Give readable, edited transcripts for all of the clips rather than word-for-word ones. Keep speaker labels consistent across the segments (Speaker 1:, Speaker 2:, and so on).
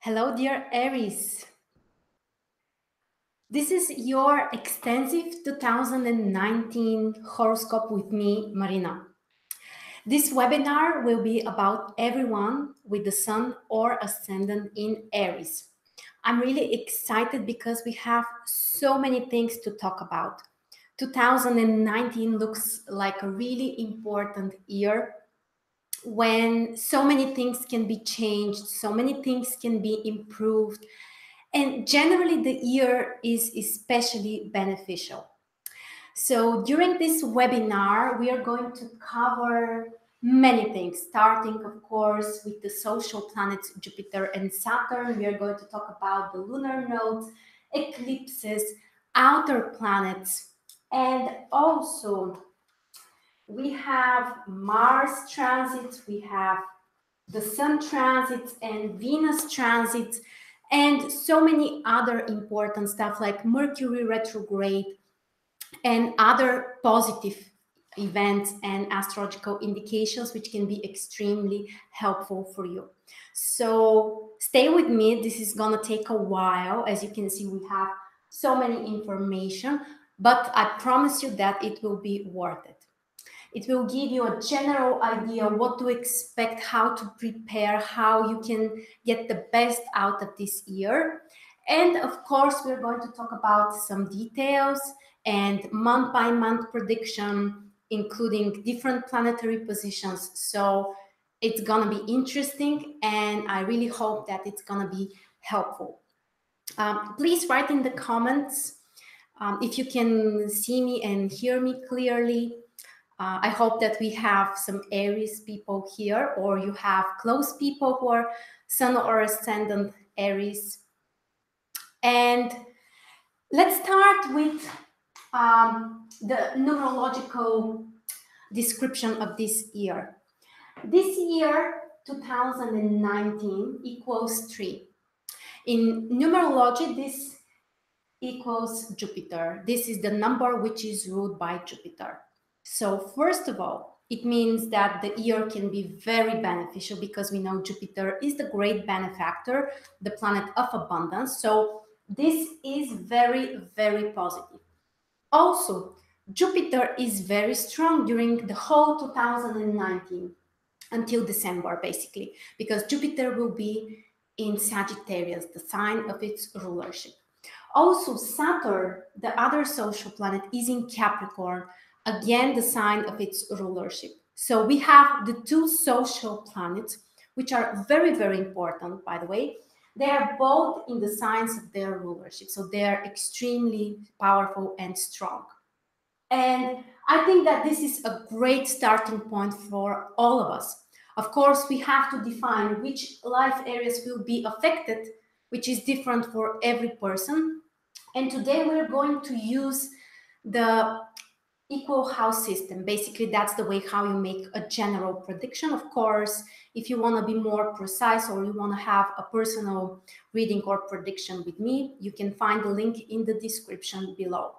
Speaker 1: Hello, dear Aries. This is your extensive 2019 horoscope with me, Marina. This webinar will be about everyone with the Sun or Ascendant in Aries. I'm really excited because we have so many things to talk about. 2019 looks like a really important year when so many things can be changed, so many things can be improved, and generally the year is especially beneficial. So during this webinar, we are going to cover many things, starting, of course, with the social planets Jupiter and Saturn. We are going to talk about the lunar nodes, eclipses, outer planets, and also we have Mars transits, we have the Sun transits and Venus transits, and so many other important stuff like Mercury retrograde and other positive events and astrological indications, which can be extremely helpful for you. So stay with me. This is gonna take a while. As you can see, we have so many information, but I promise you that it will be worth it. It will give you a general idea what to expect, how to prepare, how you can get the best out of this year. And of course, we're going to talk about some details and month by month prediction, including different planetary positions. So it's going to be interesting, and I really hope that it's going to be helpful. Please write in the comments if you can see me and hear me clearly. I hope that we have some Aries people here, or you have close people who are Sun or Ascendant Aries. And let's start with the numerological description of this year. This year, 2019, equals 3. In numerology, this equals Jupiter. This is the number which is ruled by Jupiter. So first of all, it means that the year can be very beneficial because we know Jupiter is the great benefactor, the planet of abundance. So this is very, very positive. Also, Jupiter is very strong during the whole 2019 until December, basically, because Jupiter will be in Sagittarius, the sign of its rulership. Also, Saturn, the other social planet, is in Capricorn, again, the sign of its rulership. So we have the two social planets, which are very, very important, by the way. They are both in the signs of their rulership. So they are extremely powerful and strong. And I think that this is a great starting point for all of us. Of course, we have to define which life areas will be affected, which is different for every person. And today we're going to use the equal house system. Basically, that's the way how you make a general prediction. Of course, if you want to be more precise or you want to have a personal reading or prediction with me, you can find the link in the description below.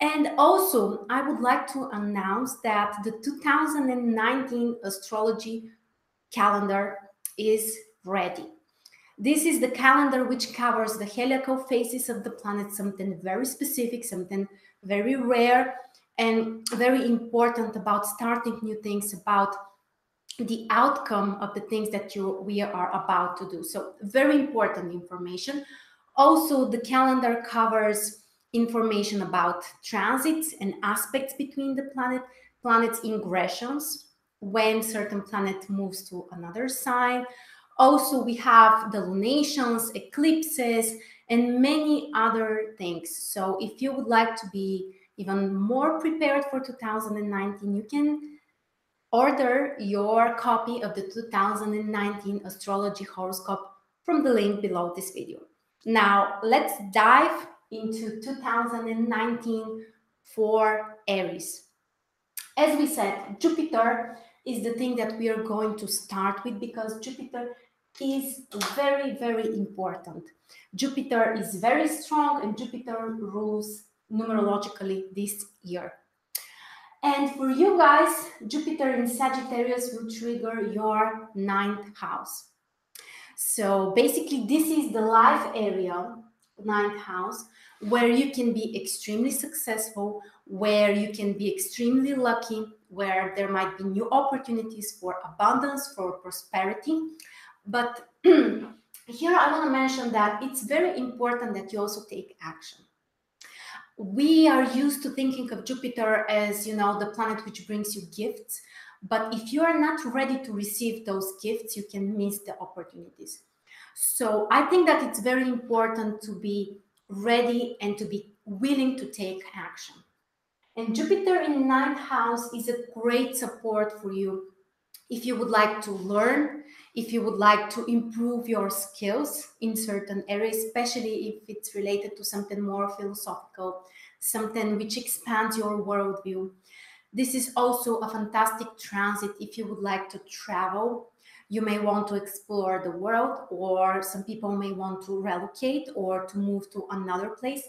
Speaker 1: And also, I would like to announce that the 2019 astrology calendar is ready. This is the calendar which covers the heliacal phases of the planet, something very specific, something very rare, and very important about starting new things, about the outcome of the things that we are about to do. So very important information. Also, the calendar covers information about transits and aspects between the planets' ingressions, when certain planet moves to another sign. Also, we have the lunations, eclipses, and many other things. So if you would like to be even more prepared for 2019, you can order your copy of the 2019 Astrology Horoscope from the link below this video. Now, let's dive into 2019 for Aries. As we said, Jupiter is the thing that we are going to start with because Jupiter is very, very important. Jupiter is very strong and Jupiter rules numerologically this year. And for you guys, Jupiter in Sagittarius will trigger your 9th house. So basically, this is the life area, ninth house, where you can be extremely successful, where you can be extremely lucky, where there might be new opportunities for abundance, for prosperity. But here I want to mention that it's very important that you also take action. We are used to thinking of Jupiter as, you know, the planet which brings you gifts. But if you are not ready to receive those gifts, you can miss the opportunities. So I think that it's very important to be ready and to be willing to take action. And Jupiter in ninth house is a great support for you if you would like to learn, if you would like to improve your skills in certain areas, especially if it's related to something more philosophical, something which expands your worldview. This is also a fantastic transit if you would like to travel. You may want to explore the world, or some people may want to relocate or to move to another place.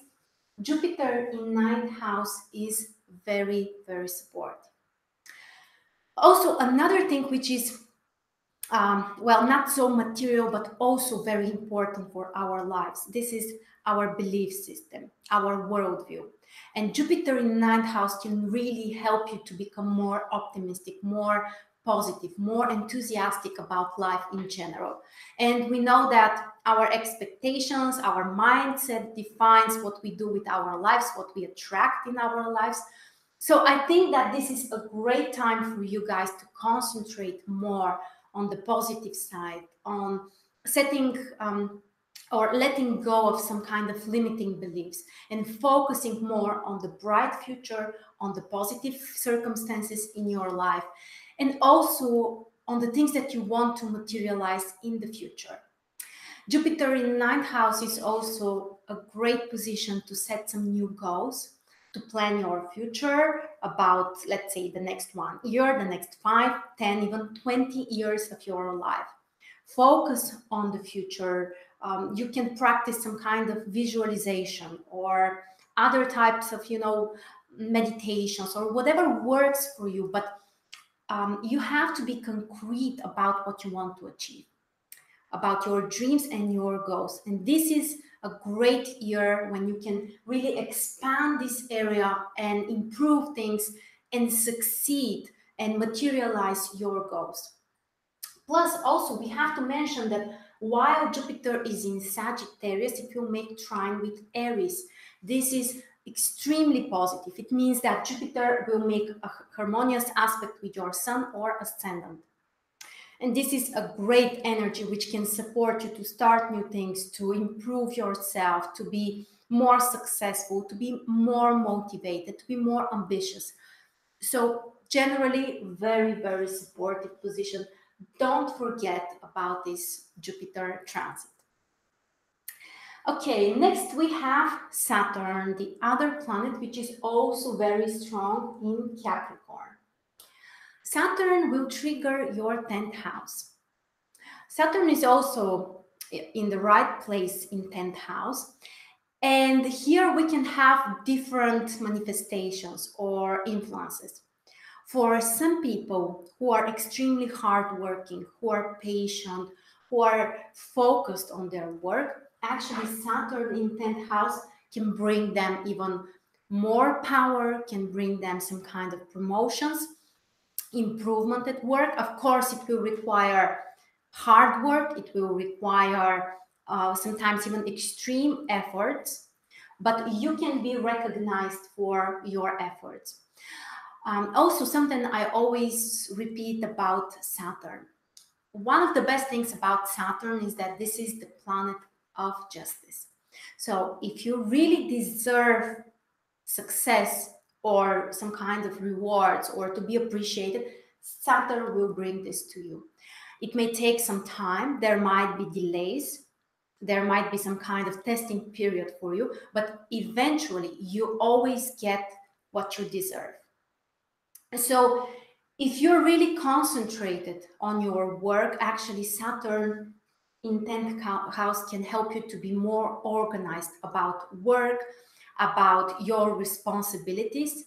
Speaker 1: Jupiter in ninth house is very, very supportive. Also, another thing which is, well, not so material, but also very important for our lives. This is our belief system, our worldview. And Jupiter in ninth house can really help you to become more optimistic, more positive, more enthusiastic about life in general. And we know that our expectations, our mindset defines what we do with our lives, what we attract in our lives. So I think that this is a great time for you guys to concentrate more on the positive side, on setting or letting go of some kind of limiting beliefs and focusing more on the bright future, on the positive circumstances in your life, and also on the things that you want to materialize in the future. Jupiter in ninth house is also a great position to set some new goals, to plan your future about, let's say, the next 1 year, the next 5, 10, even 20 years of your life. Focus on the future. You can practice some kind of visualization or other types of, you know, meditations or whatever works for you. But you have to be concrete about what you want to achieve, about your dreams and your goals. And this is a great year when you can really expand this area and improve things and succeed and materialize your goals. Plus, also, we have to mention that while Jupiter is in Sagittarius, it will make trine with Aries. This is extremely positive. It means that Jupiter will make a harmonious aspect with your Sun or Ascendant. And this is a great energy which can support you to start new things, to improve yourself, to be more successful, to be more motivated, to be more ambitious. So generally, very, very supportive position. Don't forget about this Jupiter transit. Okay, next we have Saturn, the other planet, which is also very strong in Capricorn. Saturn will trigger your 10th house. Saturn is also in the right place in 10th house. And here we can have different manifestations or influences. For some people who are extremely hardworking, who are patient, who are focused on their work, actually Saturn in 10th house can bring them even more power, can bring them some kind of promotions, improvement at work. Of course, it will require hard work, it will require sometimes even extreme efforts, but you can be recognized for your efforts. Also, something I always repeat about Saturn. One of the best things about Saturn is that this is the planet of justice. So if you really deserve success or some kind of rewards or to be appreciated, Saturn will bring this to you. It may take some time, there might be delays, there might be some kind of testing period for you, but eventually you always get what you deserve. So if you're really concentrated on your work, actually Saturn in 10th house can help you to be more organized about work, about your responsibilities,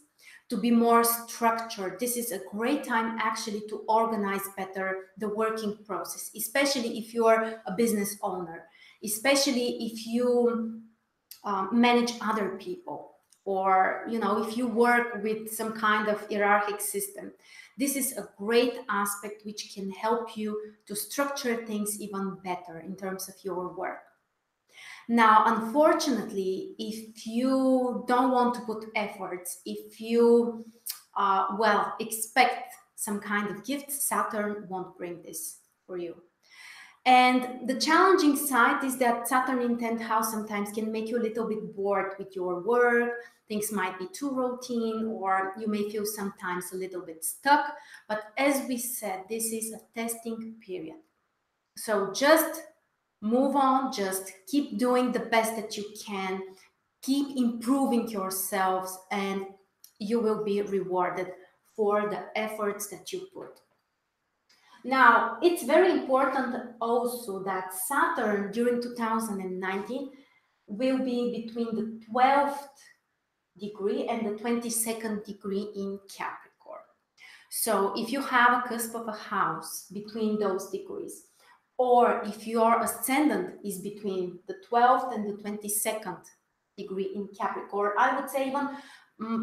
Speaker 1: to be more structured. This is a great time actually to organize better the working process, especially if you're a business owner, especially if you manage other people, or if you work with some kind of hierarchic system. This is a great aspect which can help you to structure things even better in terms of your work. Now, unfortunately, if you don't want to put efforts, if you expect some kind of gift, Saturn won't bring this for you. And the challenging side is that Saturn in 10th house sometimes can make you a little bit bored with your work. Things might be too routine, or you may feel sometimes a little bit stuck. But as we said, this is a testing period. So just move on, just keep doing the best that you can, keep improving yourselves, and you will be rewarded for the efforts that you put. Now, it's very important also that Saturn during 2019 will be between the 12th degree and the 22nd degree in Capricorn. So if you have a cusp of a house between those degrees, or if your ascendant is between the 12th and the 22nd degree in Capricorn, I would say even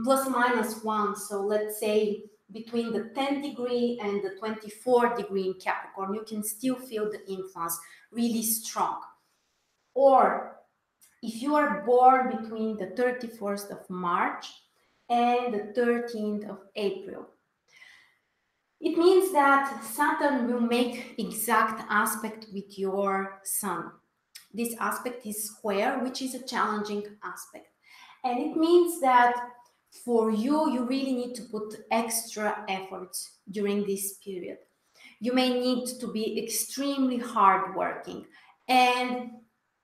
Speaker 1: plus minus one. So let's say between the 10th degree and the 24th degree in Capricorn, you can still feel the influence really strong. Or if you are born between the 31st of March and the 13th of April, it means that Saturn will make exact aspect with your Sun. This aspect is square, which is a challenging aspect. And it means that for you, you really need to put extra efforts during this period. You may need to be extremely hardworking, and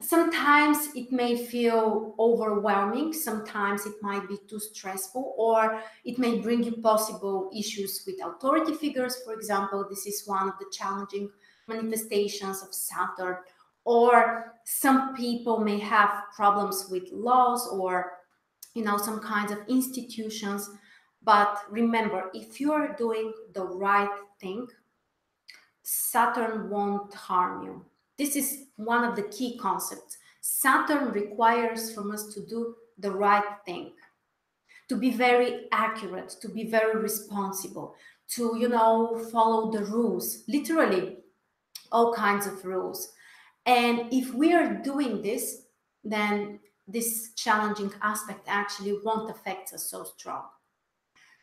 Speaker 1: sometimes it may feel overwhelming, sometimes it might be too stressful, or it may bring you possible issues with authority figures. For example, this is one of the challenging manifestations of Saturn. Or some people may have problems with laws, or some kinds of institutions. But remember, if you are doing the right thing, Saturn won't harm you. This is one of the key concepts. Saturn requires from us to do the right thing, to be very accurate, to be very responsible, to, follow the rules, literally all kinds of rules. And if we are doing this, then this challenging aspect actually won't affect us so strong.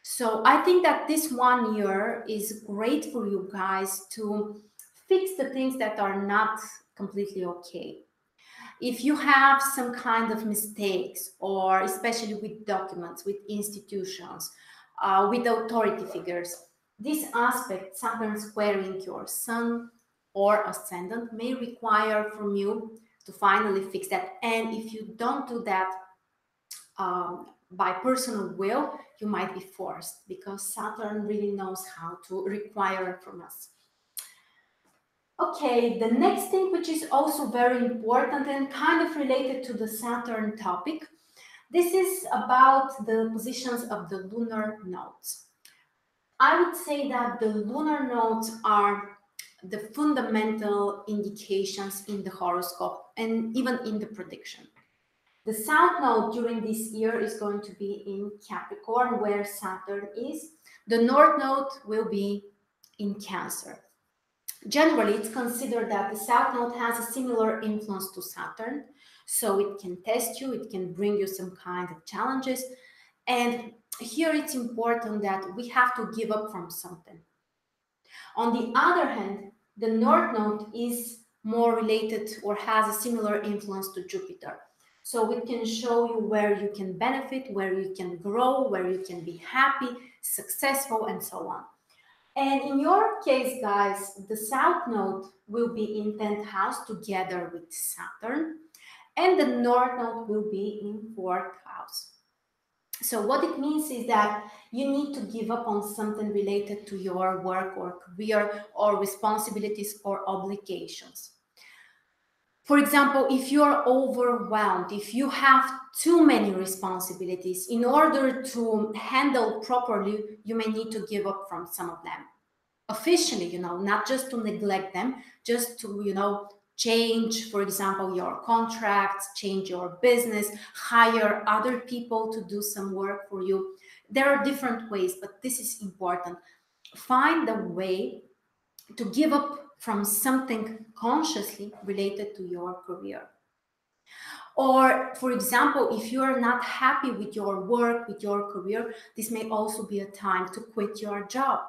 Speaker 1: So I think that this 1 year is great for you guys to fix the things that are not completely okay. If you have some kind of mistakes, or especially with documents, with institutions, with authority figures, this aspect, Saturn squaring your Sun or Ascendant, may require from you to finally fix that. And if you don't do that by personal will, you might be forced, because Saturn really knows how to require from us. Okay, the next thing, which is also very important and kind of related to the Saturn topic, this is about the positions of the lunar nodes. I would say that the lunar nodes are the fundamental indications in the horoscope and even in the prediction. The South Node during this year is going to be in Capricorn, where Saturn is. The North Node will be in Cancer. Generally, it's considered that the South Node has a similar influence to Saturn, so it can test you, it can bring you some kind of challenges. And here it's important that we have to give up from something. On the other hand, the North Node is more related or has a similar influence to Jupiter. So it can show you where you can benefit, where you can grow, where you can be happy, successful, and so on. And in your case, guys, the South Node will be in 10th house together with Saturn, and the North Node will be in 4th house. So what it means is that you need to give up on something related to your work or career or responsibilities or obligations. For example, if you're overwhelmed, if you have too many responsibilities, in order to handle properly, you may need to give up from some of them. Officially, you know, not just to neglect them, just to, you know, change, for example, your contracts, change your business, hire other people to do some work for you. There are different ways, but this is important. Find a way to give up from something consciously related to your career. Or, for example, if you are not happy with your work, with your career, this may also be a time to quit your job.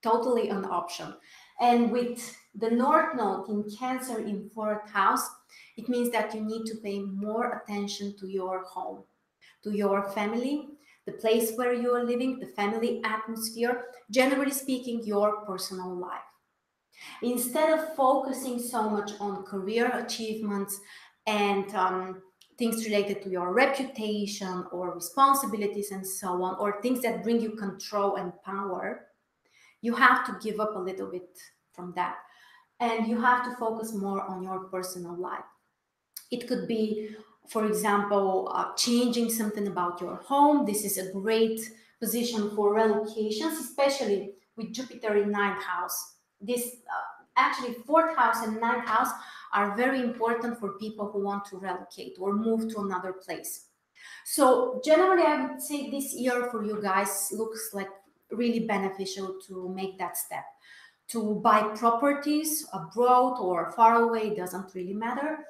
Speaker 1: Totally an option. And with the North Node in Cancer in 4th house, it means that you need to pay more attention to your home, to your family, the place where you are living, the family atmosphere, generally speaking, your personal life. Instead of focusing so much on career achievements and things related to your reputation or responsibilities and so on, or things that bring you control and power, you have to give up a little bit from that. And you have to focus more on your personal life. It could be, for example, changing something about your home. This is a great position for relocations, especially with Jupiter in 9th house. This actually 4th house and 9th house are very important for people who want to relocate or move to another place. So generally, I would say this year for you guys looks like really beneficial to make that step. To buy properties abroad or far away, doesn't really matter.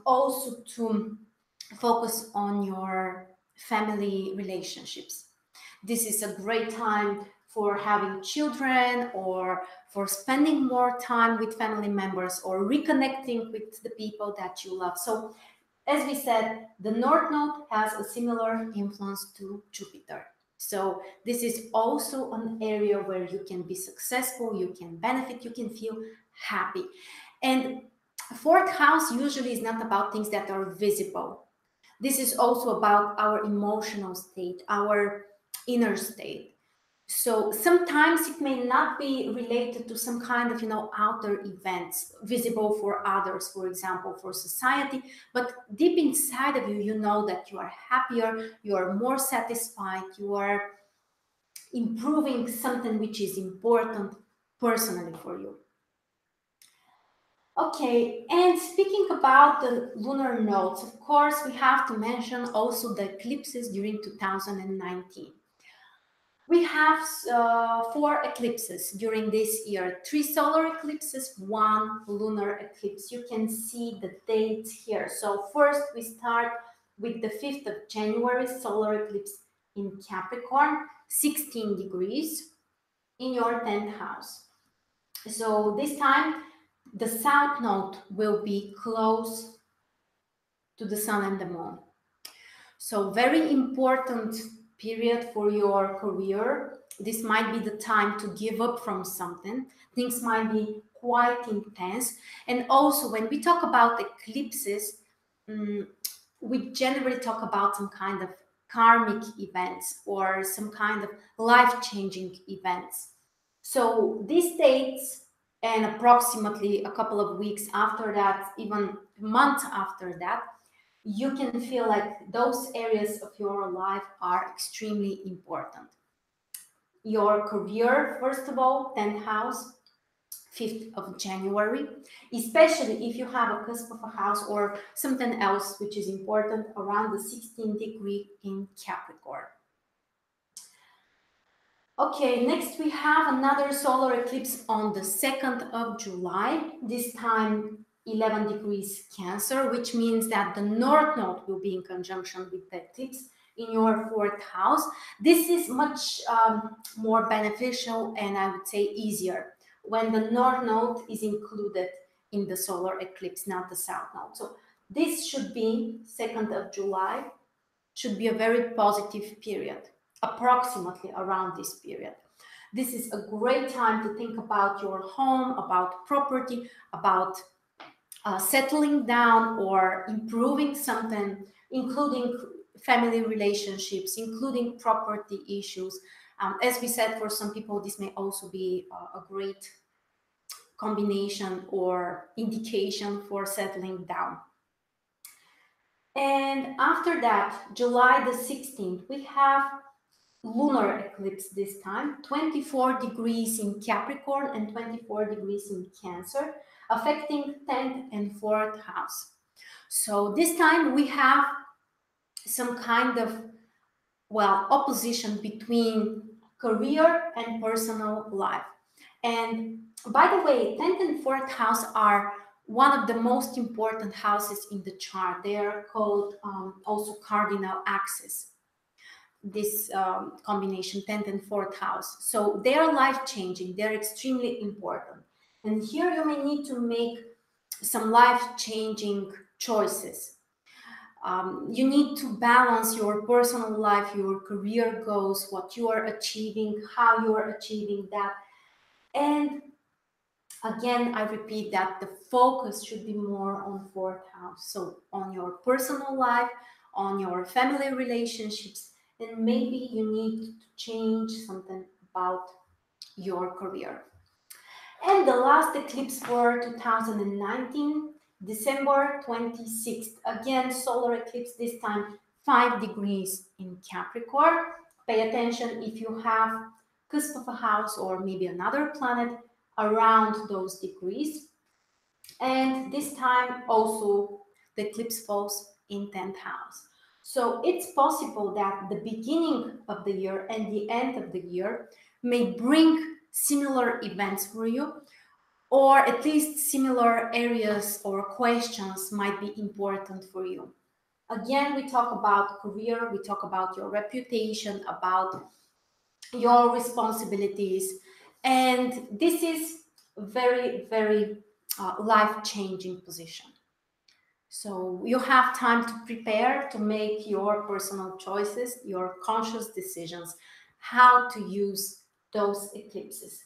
Speaker 1: Also to focus on your family relationships. This is a great time for having children or for spending more time with family members or reconnecting with the people that you love. So as we said, the North Node has a similar influence to Jupiter. So this is also an area where you can be successful, you can benefit, you can feel happy. And 4th house usually is not about things that are visible. This is also about our emotional state, our inner state. So sometimes it may not be related to some kind of, you know, outer events visible for others, for example, for society, but deep inside of you, you know that you are happier, you are more satisfied, you are improving something which is important personally for you. Okay, and speaking about the lunar nodes, of course, we have to mention also the eclipses during 2019. We have 4 eclipses during this year, 3 solar eclipses, 1 lunar eclipse. You can see the dates here. So first we start with the 5th of January, solar eclipse in Capricorn, 16 degrees in your 10th house. So this time the South Node will be close to the Sun and the Moon. So very important period for your career. This might be the time to give up from something. Things might be quite intense. And also when we talk about eclipses, we generally talk about some kind of karmic events or some kind of life-changing events. So these dates and approximately a couple of weeks after that, even a month after that, you can feel like those areas of your life are extremely important. Your career, first of all, 10th house, 5th of January, especially if you have a cusp of a house or something else which is important around the 16th degree in Capricorn. Okay, next we have another solar eclipse on the 2nd of July, this time 11 degrees Cancer, which means that the North Node will be in conjunction with the eclipse in your 4th house. This is much more beneficial and I would say easier when the North Node is included in the solar eclipse, not the South Node. So this should be 2nd of July, should be a very positive period, approximately around this period. This is a great time to think about your home, about property, about settling down or improving something, including family relationships, including property issues. As we said, for some people, this may also be a great combination or indication for settling down. And after that, July the 16th, we have lunar eclipse this time, 24 degrees in Capricorn and 24 degrees in Cancer, affecting 10th and 4th house. So this time we have some kind of, well, opposition between career and personal life. And by the way, 10th and 4th house are one of the most important houses in the chart. They are called also cardinal axis, this combination, 10th and 4th house. So they are life-changing. They're extremely important. And here you may need to make some life-changing choices. You need to balance your personal life, your career goals, what you are achieving, how you are achieving that. And again, I repeat that the focus should be more on 4th house. So on your personal life, on your family relationships, and maybe you need to change something about your career. And the last eclipse for 2019, December 26th. Again, solar eclipse, this time 5 degrees in Capricorn. Pay attention if you have cusp of a house or maybe another planet around those degrees. And this time also the eclipse falls in 10th house. So it's possible that the beginning of the year and the end of the year may bring similar events for you, or at least similar areas or questions might be important for you. Again, we talk about career, we talk about your reputation, about your responsibilities, and this is very, very life-changing position. So you have time to prepare to make your personal choices, your conscious decisions, how to use those eclipses.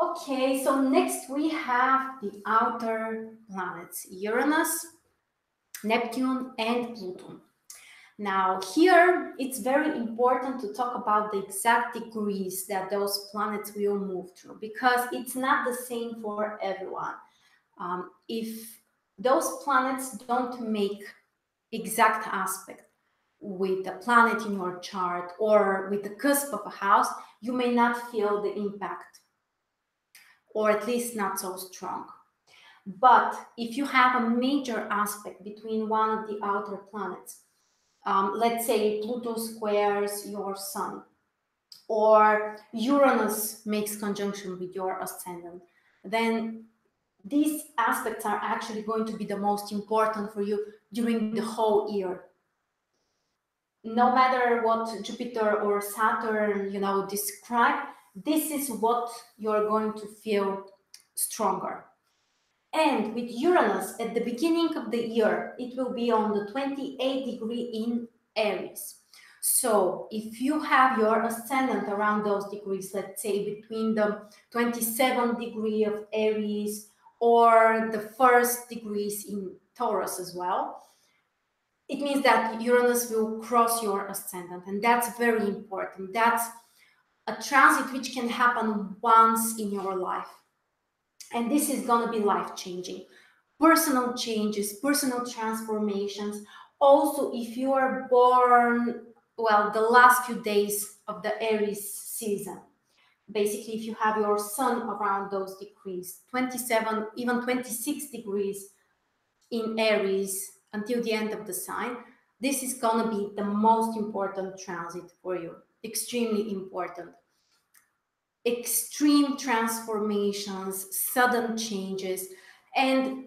Speaker 1: Okay, so next we have the outer planets, Uranus, Neptune, and Pluto. Now here, it's very important to talk about the exact degrees that those planets will move through, because it's not the same for everyone. If those planets don't make exact aspect with a planet in your chart or with the cusp of a house, you may not feel the impact, or at least not so strong. But if you have a major aspect between one of the outer planets, let's say Pluto squares your sun, or Uranus makes conjunction with your ascendant, then these aspects are actually going to be the most important for you during the whole year. No matter what Jupiter or Saturn, describe, this is what you're going to feel stronger. And with Uranus, at the beginning of the year, it will be on the 28th degree in Aries. So if you have your ascendant around those degrees, let's say between the 27th degree of Aries or the 1st degrees in Taurus as well, it means that Uranus will cross your ascendant, and that's very important. That's a transit which can happen once in your life. And this is going to be life-changing. Personal changes, personal transformations. Also, if you are born, well, the last few days of the Aries season, basically if you have your sun around those degrees, 27, even 26 degrees in Aries until the end of the sign, this is going to be the most important transit for you. Extremely important. Extreme transformations, sudden changes. And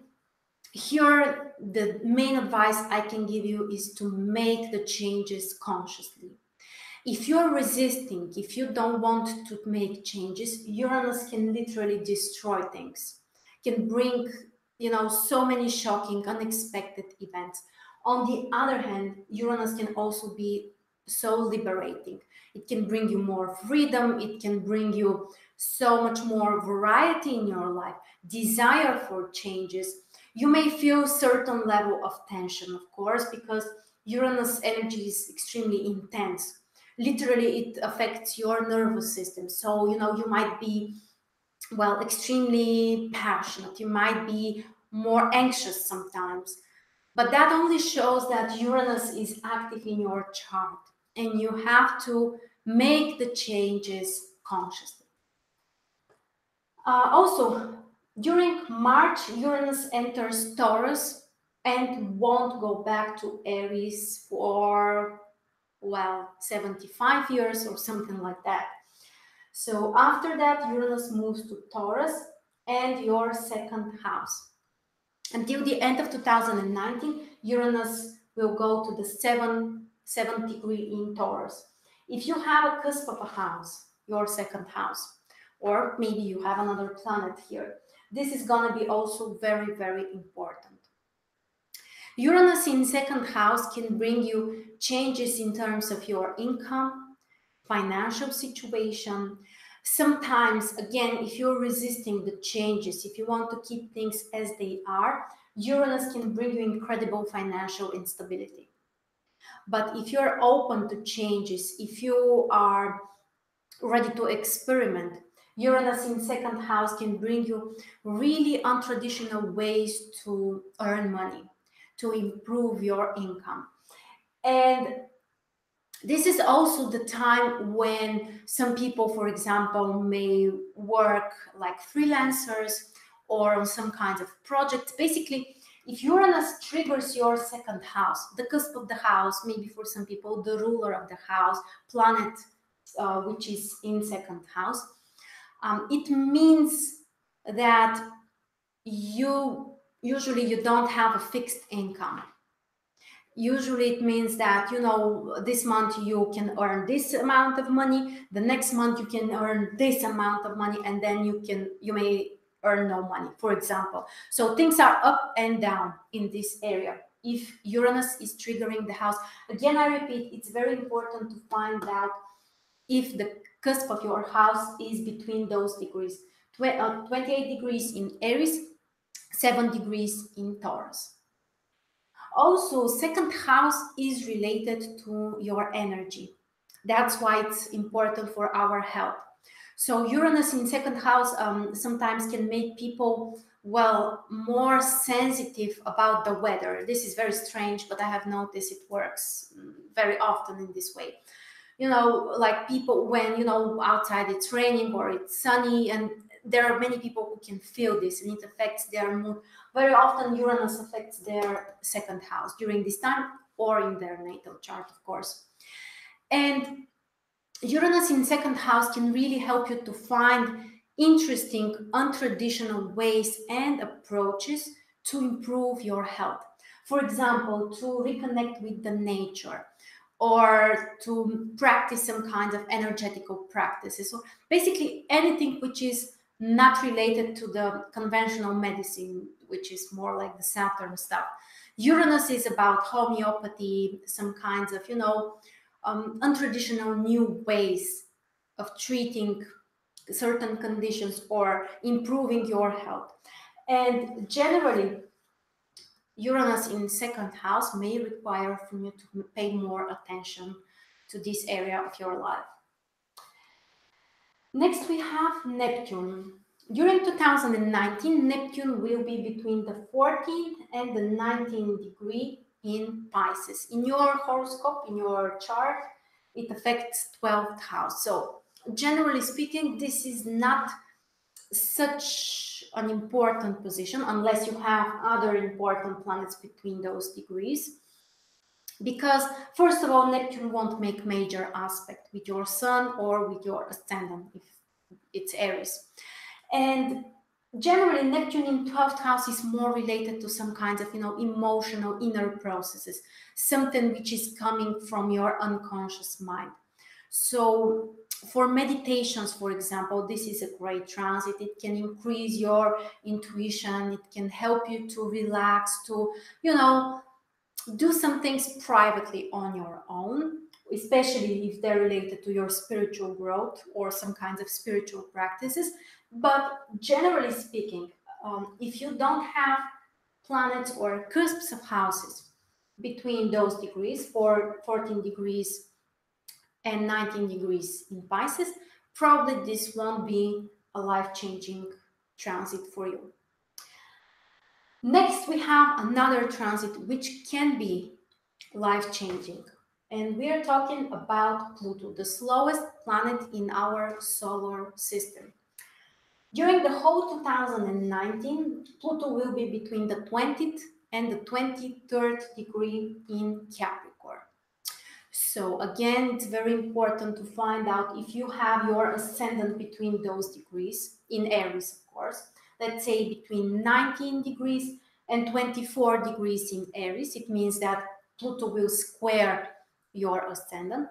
Speaker 1: here, the main advice I can give you is to make the changes consciously. If you're resisting, if you don't want to make changes, Uranus can literally destroy things, can bring, so many shocking, unexpected events. On the other hand, Uranus can also be so liberating. It can bring you more freedom. It can bring you so much more variety in your life, desire for changes. You may feel certain level of tension, of course, because Uranus energy is extremely intense. Literally, it affects your nervous system. So, you might be well, extremely passionate. You might be more anxious sometimes, but that only shows that Uranus is active in your chart and you have to make the changes consciously. Also, during March, Uranus enters Taurus and won't go back to Aries for, well, 75 years or something like that. So after that, Uranus moves to Taurus and your second house. Until the end of 2019, Uranus will go to the seventh degree in Taurus. If you have a cusp of a house, your second house, or maybe you have another planet here, this is going to be also very, very important. Uranus in second house can bring you changes in terms of your income, financial situation. Sometimes, again, if you're resisting the changes, if you want to keep things as they are, Uranus can bring you incredible financial instability. But if you're open to changes, if you are ready to experiment, Uranus in second house can bring you really untraditional ways to earn money, to improve your income. And this is also the time when some people, for example, may work like freelancers or on some kinds of projects. Basically, if Uranus triggers your second house, the cusp of the house, maybe for some people, the ruler of the house, planet, which is in second house, it means that you don't have a fixed income. Usually it means that, you know, this month you can earn this amount of money, the next month you can earn this amount of money, and then you may earn no money, for example. So things are up and down in this area if Uranus is triggering the house. Again, I repeat, it's very important to find out if the cusp of your house is between those degrees. 28 degrees in Aries, 7 degrees in Taurus. Also, second house is related to your energy. That's why it's important for our health. So Uranus in second house sometimes can make people, well, more sensitive about the weather. This is very strange, but I have noticed it works very often in this way. You know, like people, when, you know, outside it's raining or it's sunny, and there are many people who can feel this and it affects their mood. Very often Uranus affects their second house during this time, or in their natal chart, of course. And Uranus in second house can really help you to find interesting, untraditional ways and approaches to improve your health. For example, to reconnect with the nature, or to practice some kind of energetical practices. So basically anything which is not related to the conventional medicine, which is more like the Saturn stuff. Uranus is about homeopathy, some kinds of, you know, untraditional new ways of treating certain conditions or improving your health. And generally, Uranus in second house may require from you to pay more attention to this area of your life. Next, we have Neptune. During 2019, Neptune will be between the 14th and the 19th degree in Pisces. In your horoscope, in your chart, it affects 12th house. So generally speaking, this is not such an important position unless you have other important planets between those degrees. Because first of all, Neptune won't make major aspect with your sun or with your ascendant if it's Aries. And generally, Neptune in 12th house is more related to some kinds of, you know, emotional inner processes, something which is coming from your unconscious mind. So for meditations, for example, this is a great transit. It can increase your intuition. It can help you to relax, to, you know, do some things privately on your own, especially if they're related to your spiritual growth or some kinds of spiritual practices. But generally speaking, if you don't have planets or cusps of houses between those degrees, for 14 degrees and 19 degrees in Pisces, probably this won't be a life-changing transit for you. Next, we have another transit which can be life-changing. And we are talking about Pluto, the slowest planet in our solar system. During the whole 2019, Pluto will be between the 20th and the 23rd degree in Capricorn. So again, it's very important to find out if you have your ascendant between those degrees, in Aries, of course. Let's say between 19 degrees and 24 degrees in Aries. It means that Pluto will square your ascendant.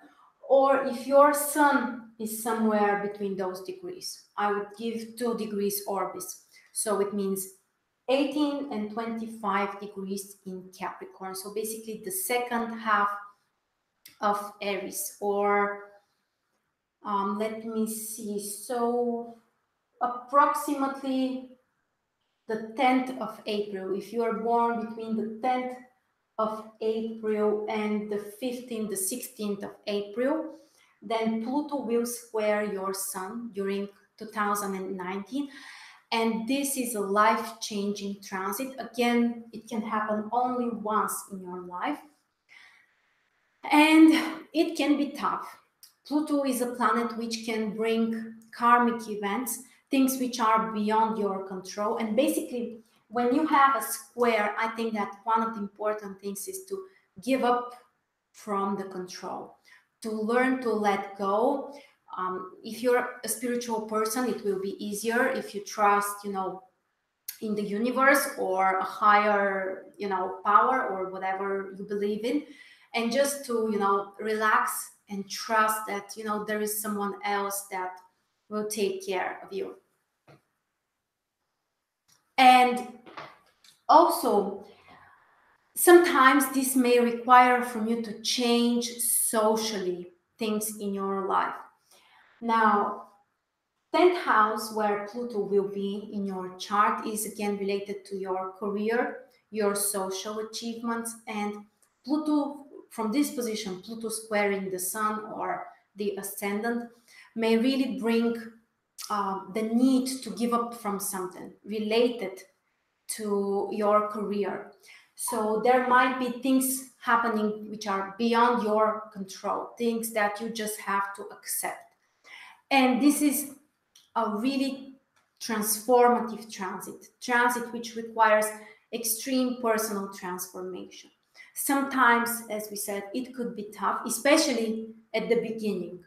Speaker 1: Or if your sun is somewhere between those degrees, I would give 2 degrees orbits. So it means 18 and 25 degrees in Capricorn. So basically the second half of Aries, or let me see, so approximately the 10th of April. If you are born between the 10th of April and the 15th, the 16th of April, then Pluto will square your sun during 2019. And this is a life-changing transit. Again, it can happen only once in your life. And it can be tough. Pluto is a planet which can bring karmic events, things which are beyond your control. And basically, when you have a square, I think that one of the important things is to give up from the control, to learn to let go. If you're a spiritual person, it will be easier if you trust, in the universe or a higher, power or whatever you believe in, and just to, relax and trust that, there is someone else that will take care of you. And also, sometimes this may require from you to change socially things in your life. Now, 10th house, where Pluto will be in your chart, is again related to your career, your social achievements, and Pluto, from this position, Pluto squaring the sun or the ascendant, may really bring the need to give up from something related to your career. So there might be things happening which are beyond your control, things that you just have to accept. And this is a really transformative transit which requires extreme personal transformation. Sometimes, as we said, it could be tough, especially at the beginning.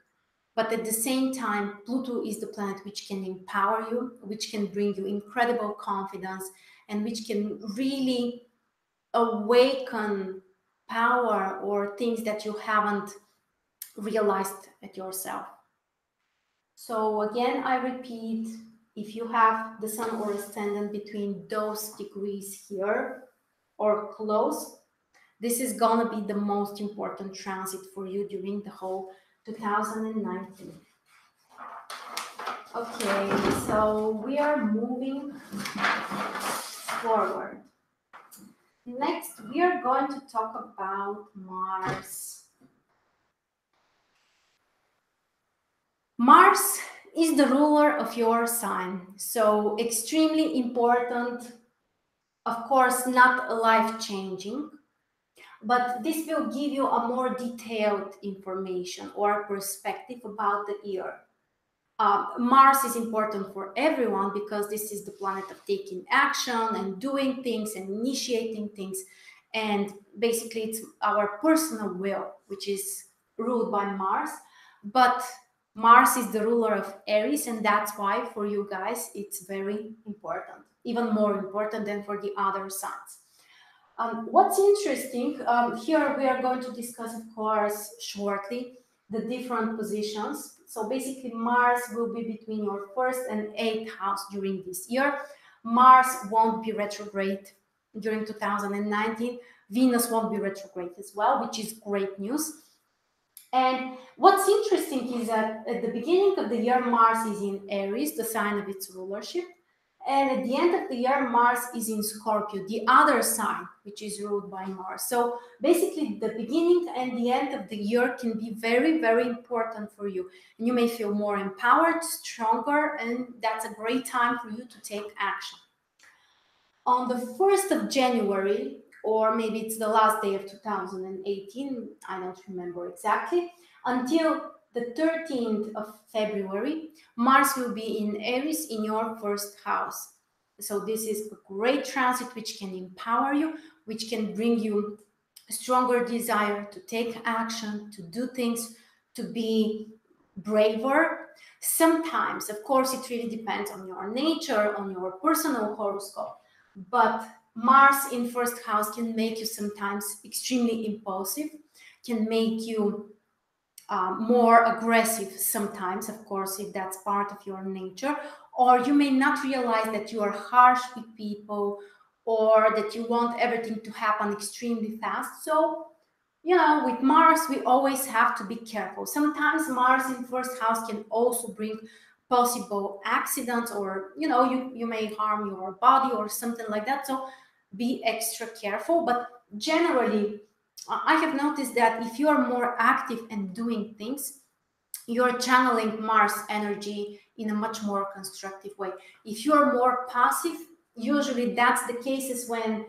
Speaker 1: But at the same time, Pluto is the planet which can empower you, which can bring you incredible confidence, and which can really awaken power or things that you haven't realized at yourself. So again, I repeat, if you have the sun or ascendant between those degrees here or close, this is gonna be the most important transit for you during the whole 2019. Okay, so we are moving forward. Next, we are going to talk about Mars. Mars is the ruler of your sign, so extremely important, of course, not life-changing, but this will give you a more detailed information or perspective about the year. Mars is important for everyone because this is the planet of taking action and doing things and initiating things, and basically it's our personal will which is ruled by Mars. But Mars is the ruler of Aries, and that's why for you guys it's very important, even more important than for the other signs. What's interesting, here we are going to discuss, of course, shortly, the different positions. So basically Mars will be between your 1st and 8th house during this year. Mars won't be retrograde during 2019. Venus won't be retrograde as well, which is great news. And what's interesting is that at the beginning of the year, Mars is in Aries, the sign of its rulership. And at the end of the year, Mars is in Scorpio, the other sign, which is ruled by Mars. So basically, the beginning and the end of the year can be very, very important for you. And you may feel more empowered, stronger, and that's a great time for you to take action. On the 1st of January, or maybe it's the last day of 2018, I don't remember exactly, until the 13th of February, Mars will be in Aries in your first house. So this is a great transit which can empower you, which can bring you a stronger desire to take action, to do things, to be braver. Sometimes, of course, it really depends on your nature, on your personal horoscope, but Mars in first house can make you sometimes extremely impulsive, can make you more aggressive sometimes, of course, if that's part of your nature, or you may not realize that you are harsh with people or that you want everything to happen extremely fast. So, you know, with Mars, we always have to be careful. Sometimes Mars in first house can also bring possible accidents, or, you know, you may harm your body or something like that. So be extra careful. But generally, I have noticed that if you are more active and doing things, you're channeling Mars energy in a much more constructive way. If you're more passive, usually that's the cases when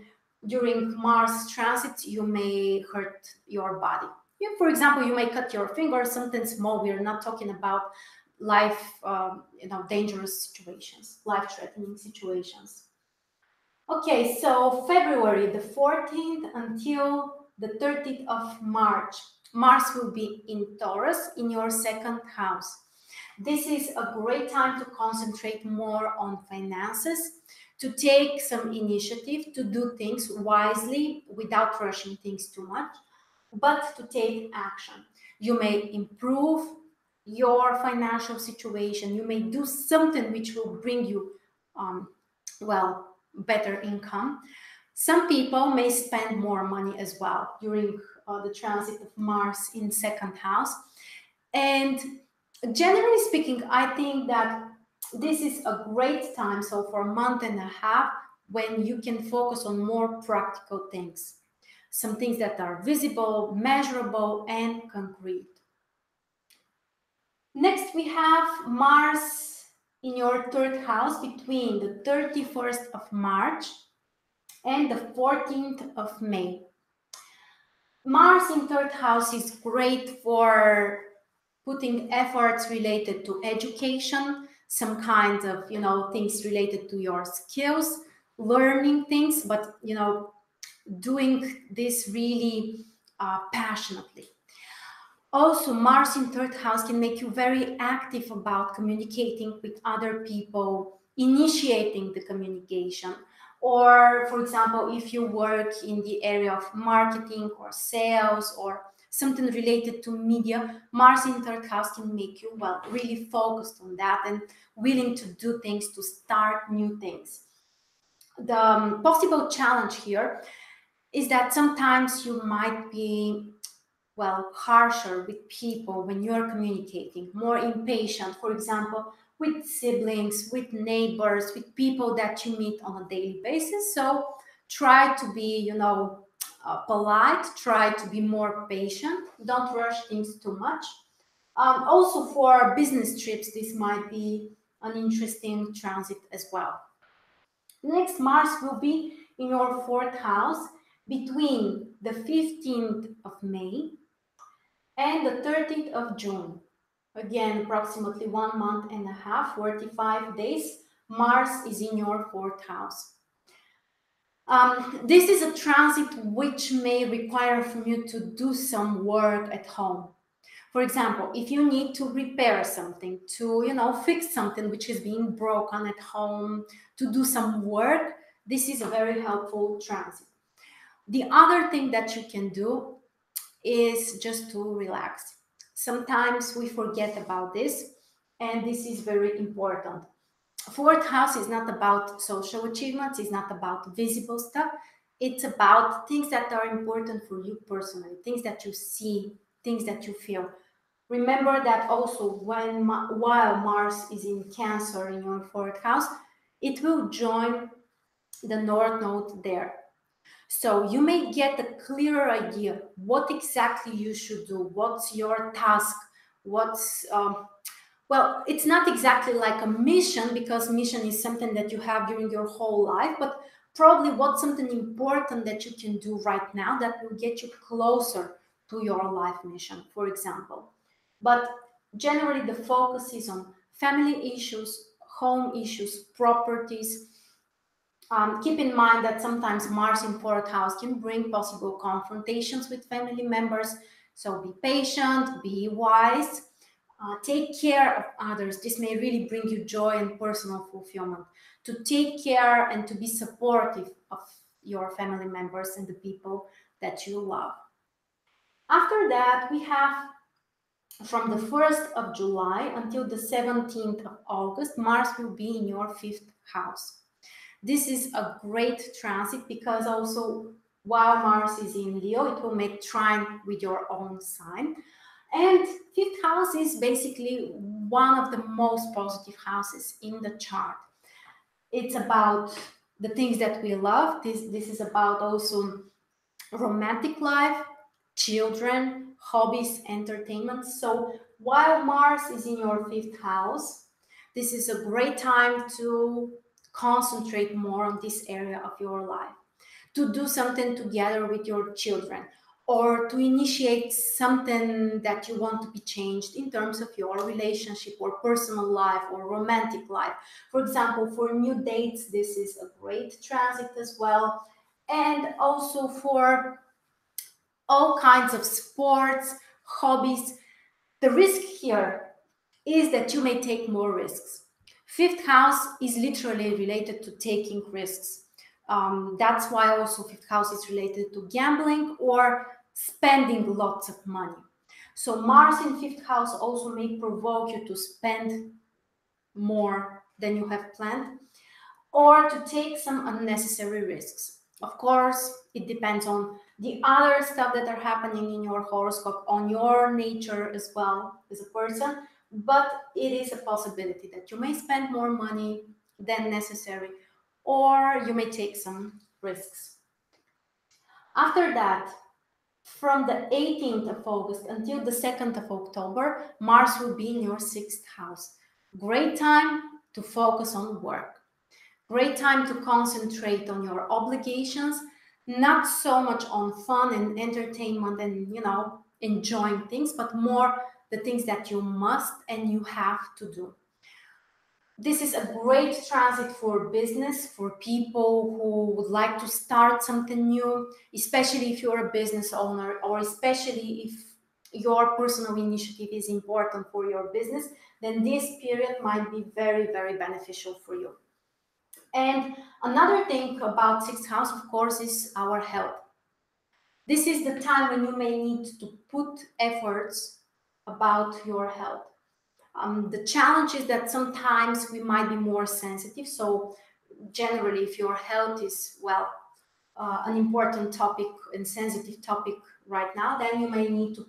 Speaker 1: during Mars transit you may hurt your body. You, for example, you may cut your finger, something small. We are not talking about life, dangerous situations, life-threatening situations. Okay, so February the 14th until the 30th of March, Mars will be in Taurus in your second house. This is a great time to concentrate more on finances, to take some initiative, to do things wisely without rushing things too much, but to take action. You may improve your financial situation. You may do something which will bring you, better income. Some people may spend more money as well during the transit of Mars in second house. And generally speaking, I think that this is a great time, so for a month and a half, when you can focus on more practical things, some things that are visible, measurable, and concrete. Next, we have Mars in your third house between the 31st of March and the 14th of May. Mars in third house is great for putting efforts related to education, some kind of, things related to your skills, learning things, but, doing this really passionately. Also, Mars in third house can make you very active about communicating with other people, initiating the communication. Or, for example, if you work in the area of marketing or sales or something related to media, Mars in third house can make you, really focused on that and willing to do things, to start new things. The possible challenge here is that sometimes you might be harsher with people when you're communicating, more impatient, for example, with siblings, with neighbors, with people that you meet on a daily basis. So try to be, polite, try to be more patient, don't rush things too much. Also for business trips, this might be an interesting transit as well. Next, Mars will be in your fourth house between the 15th of May and the 30th of June. Again, approximately 1 month and a half, 45 days, Mars is in your fourth house. This is a transit which may require from you to do some work at home. For example, if you need to repair something, to, fix something which is being broken at home, to do some work, this is a very helpful transit. The other thing that you can do is just to relax. Sometimes we forget about this, and this is very important. Fourth house is not about social achievements, it's not about visible stuff. It's about things that are important for you personally, things that you see, things that you feel. Remember that also while Mars is in Cancer in your fourth house, it will join the North Node there. So you may get a clearer idea what exactly you should do, what's your task, what's, well, it's not exactly like a mission, because mission is something that you have during your whole life, but probably what's something important that you can do right now that will get you closer to your life mission, for example. But generally the focus is on family issues, home issues, properties. Keep in mind that sometimes Mars in fourth house can bring possible confrontations with family members. So be patient, be wise, take care of others. This may really bring you joy and personal fulfillment. To take care and to be supportive of your family members and the people that you love. After that, we have from the 1st of July until the 17th of August, Mars will be in your fifth house. This is a great transit because also while Mars is in Leo, it will make trine with your own sign. And fifth house is basically one of the most positive houses in the chart. It's about the things that we love. This is about also romantic life, children, hobbies, entertainment. So while Mars is in your fifth house, this is a great time to concentrate more on this area of your life, to do something together with your children, or to initiate something that you want to be changed in terms of your relationship or personal life or romantic life. For example, for new dates, this is a great transit as well. And also for all kinds of sports, hobbies. The risk here is that you may take more risks. Fifth house is literally related to taking risks. That's why also fifth house is related to gambling or spending lots of money. So Mars in fifth house also may provoke you to spend more than you have planned or to take some unnecessary risks. Of course, it depends on the other stuff that are happening in your horoscope, on your nature as well as a person, but it is a possibility that you may spend more money than necessary, or you may take some risks. After that, from the 18th of August until the 2nd of October, Mars will be in your sixth house. Great time to focus on work. Great time to concentrate on your obligations, not so much on fun and entertainment and, enjoying things, but more the things that you must and you have to do. This is a great transit for business, for people who would like to start something new, especially if you're a business owner or especially if your personal initiative is important for your business, then this period might be very, very beneficial for you. And another thing about sixth house, of course, is our health. This is the time when you may need to put efforts about your health. The challenge is that sometimes we might be more sensitive. So generally, if your health is, well, an important topic and sensitive topic right now, then you may need to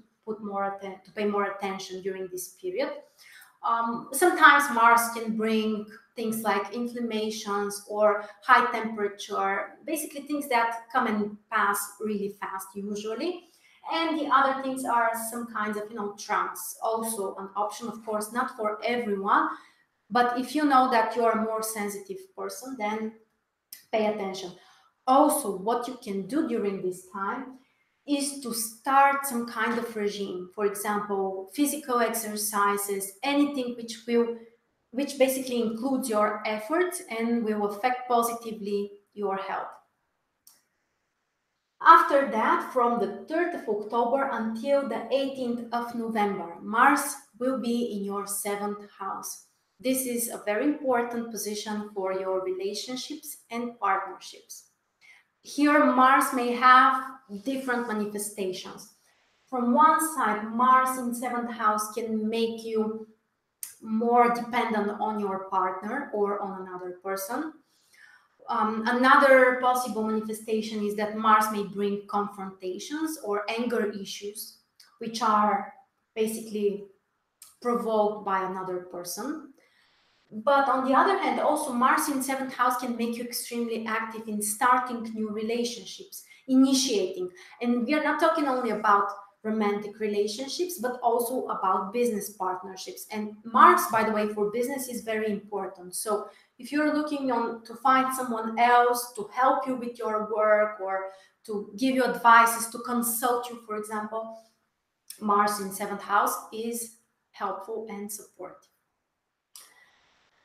Speaker 1: pay more attention during this period. Sometimes Mars can bring things like inflammations or high temperature, basically things that come and pass really fast usually. And the other things are some kinds of, traumas. Also an option, of course, not for everyone, but if you know that you're a more sensitive person, then pay attention. Also, what you can do during this time is to start some kind of regime. For example, physical exercises, anything which basically includes your efforts and will affect positively your health. After that, from the 3rd of October until the 18th of November, Mars will be in your 7th house. This is a very important position for your relationships and partnerships. Here, Mars may have different manifestations. From one side, Mars in 7th house can make you more dependent on your partner or on another person. Another possible manifestation is that Mars may bring confrontations or anger issues, which are basically provoked by another person. But on the other hand, also Mars in 7th house can make you extremely active in starting new relationships, initiating. And we are not talking only about romantic relationships, but also about business partnerships. And Mars, by the way, for business is very important. So if you're looking on to find someone else to help you with your work or to give you advices, to consult you, for example, Mars in 7th house is helpful and supportive.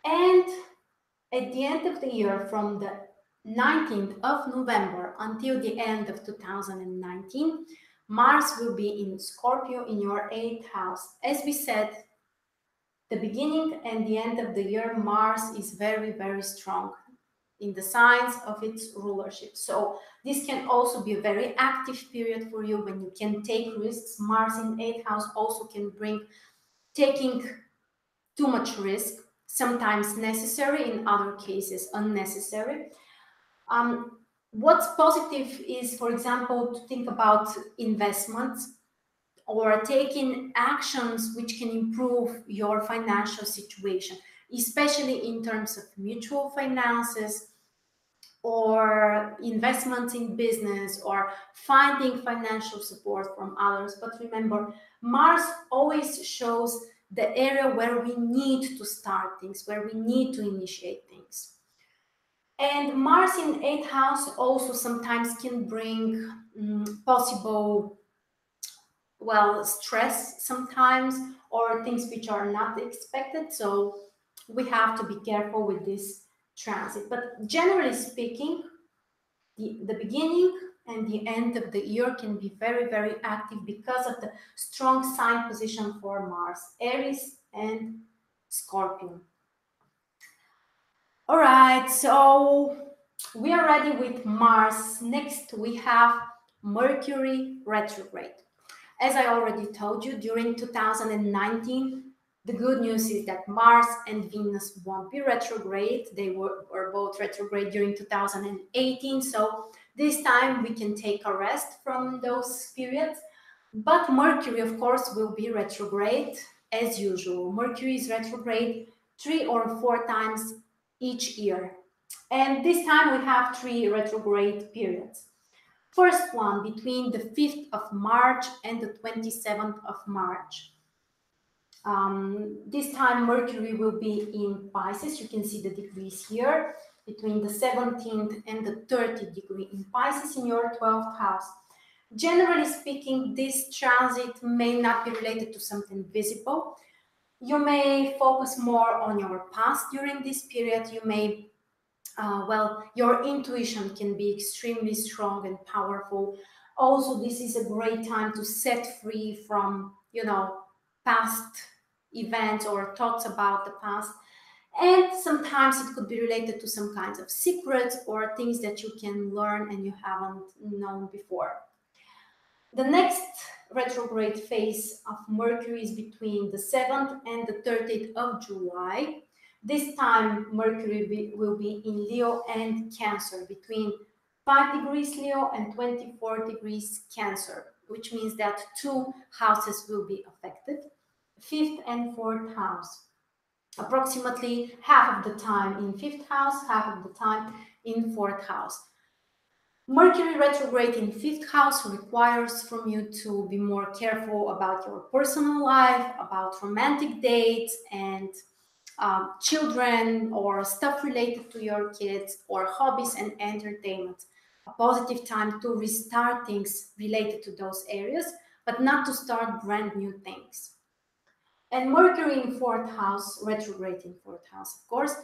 Speaker 1: And at the end of the year, from the 19th of November until the end of 2019, Mars will be in Scorpio in your 8th house. As we said, the beginning and the end of the year, Mars is very, very strong in the signs of its rulership. So this can also be a very active period for you when you can take risks. Mars in 8th house also can bring taking too much risk, sometimes necessary, in other cases unnecessary. What's positive is, for example, to think about investments or taking actions which can improve your financial situation, especially in terms of mutual finances or investments in business or finding financial support from others. But remember, Mars always shows the area where we need to start things, where we need to initiate things. And Mars in 8th house also sometimes can bring possible, well, stress sometimes, or things which are not expected. So we have to be careful with this transit. But generally speaking, the beginning and the end of the year can be very, very active because of the strong sign position for Mars, Aries and Scorpio. All right, so we are ready with Mars. Next, we have Mercury retrograde. As I already told you, during 2019, the good news is that Mars and Venus won't be retrograde. They were both retrograde during 2018. So this time we can take a rest from those periods. But Mercury, of course, will be retrograde as usual. Mercury is retrograde 3 or 4 times each year. And this time we have 3 retrograde periods. First one between the 5th of March and the 27th of March. This time Mercury will be in Pisces. You can see the degrees here, between the 17th and the 30th degree in Pisces in your 12th house. Generally speaking, this transit may not be related to something visible. You may focus more on your past during this period. You may your intuition can be extremely strong and powerful. Also, this is a great time to set free from, past events or thoughts about the past. And sometimes it could be related to some kinds of secrets or things that you can learn and you haven't known before. The next retrograde phase of Mercury is between the 7th and the 30th of July. This time, Mercury will be in Leo and Cancer, between 5 degrees Leo and 24 degrees Cancer, which means that 2 houses will be affected, 5th and 4th house. Approximately half of the time in 5th house, half of the time in 4th house. Mercury retrograde in 5th house requires from you to be more careful about your personal life, about romantic dates and children or stuff related to your kids or hobbies and entertainment. A positive time to restart things related to those areas, but not to start brand new things. And Mercury in 4th house, retrograde in 4th house, of course,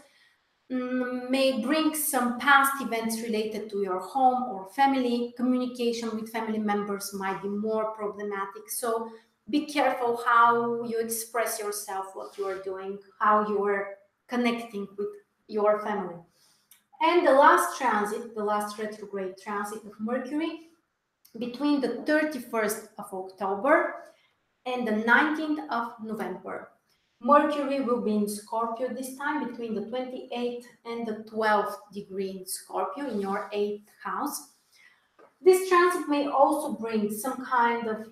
Speaker 1: may bring some past events related to your home or family. Communication with family members might be more problematic. So be careful how you express yourself, what you are doing, how you are connecting with your family. And the last transit, the last retrograde transit of Mercury, between the 31st of October and the 19th of November. Mercury will be in Scorpio this time, between the 28th and the 12th degree in Scorpio in your 8th house. This transit may also bring some kind of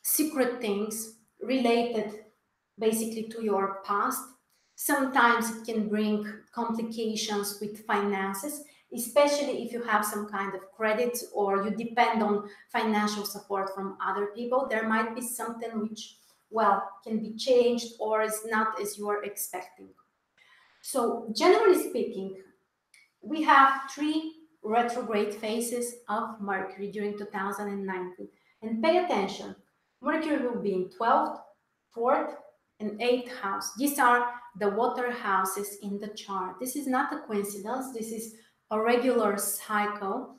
Speaker 1: secret things related basically to your past. Sometimes it can bring complications with finances, especially if you have some kind of credit or you depend on financial support from other people. There might be something which, well, can be changed or is not as you are expecting. So generally speaking, we have 3 retrograde phases of Mercury during 2019. And pay attention, Mercury will be in 12th, 4th, and 8th house. These are the water houses in the chart. This is not a coincidence. This is a regular cycle.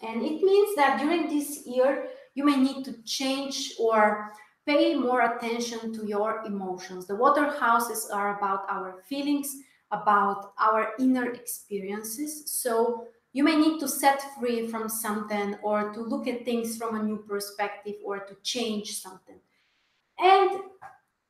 Speaker 1: And it means that during this year, you may need to change or pay more attention to your emotions. The water houses are about our feelings, about our inner experiences. So you may need to set free from something or to look at things from a new perspective or to change something. And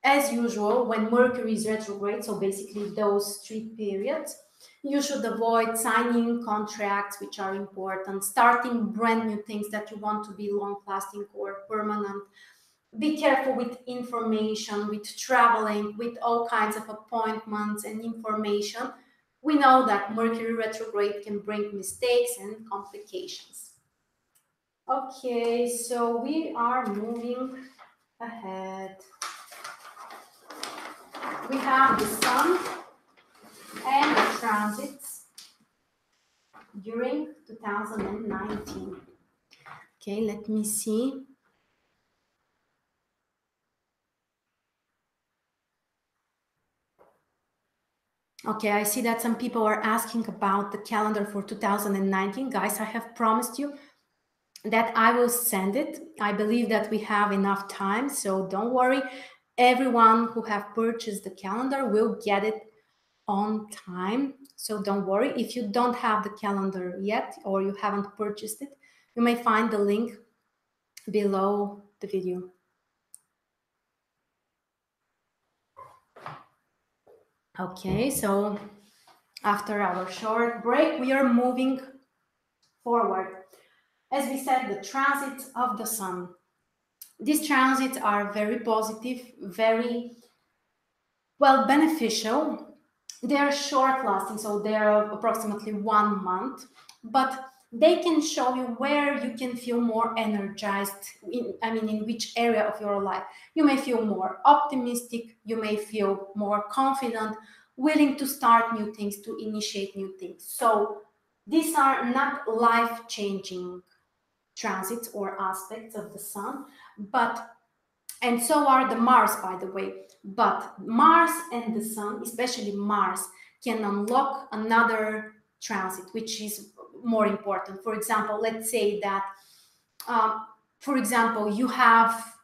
Speaker 1: as usual, when Mercury is retrograde, so basically those 3 periods, you should avoid signing contracts which are important, starting brand new things that you want to be long lasting or permanent. Be careful with information, with traveling, with all kinds of appointments and information. We know that Mercury retrograde can bring mistakes and complications. Okay, so we are moving ahead. We have the Sun and the transits during 2019. Okay, let me see. Okay, I see that some people are asking about the calendar for 2019. Guys, I have promised you that I will send it. I believe that we have enough time, so don't worry. Everyone who have purchased the calendar will get it on time, so don't worry. If you don't have the calendar yet or you haven't purchased it, you may find the link below the video. Okay, so after our short break, we are moving forward. As we said, the transits of the Sun. These transits are very positive, very well beneficial. They are short lasting, so they are approximately 1 month, but they can show you where you can feel more energized in which area of your life. You may feel more optimistic, you may feel more confident, willing to start new things, to initiate new things. So these are not life-changing transits or aspects of the Sun, and so are the Mars, by the way. But Mars and the Sun, especially Mars, can unlock another transit, which is more important. For example, let's say that, you have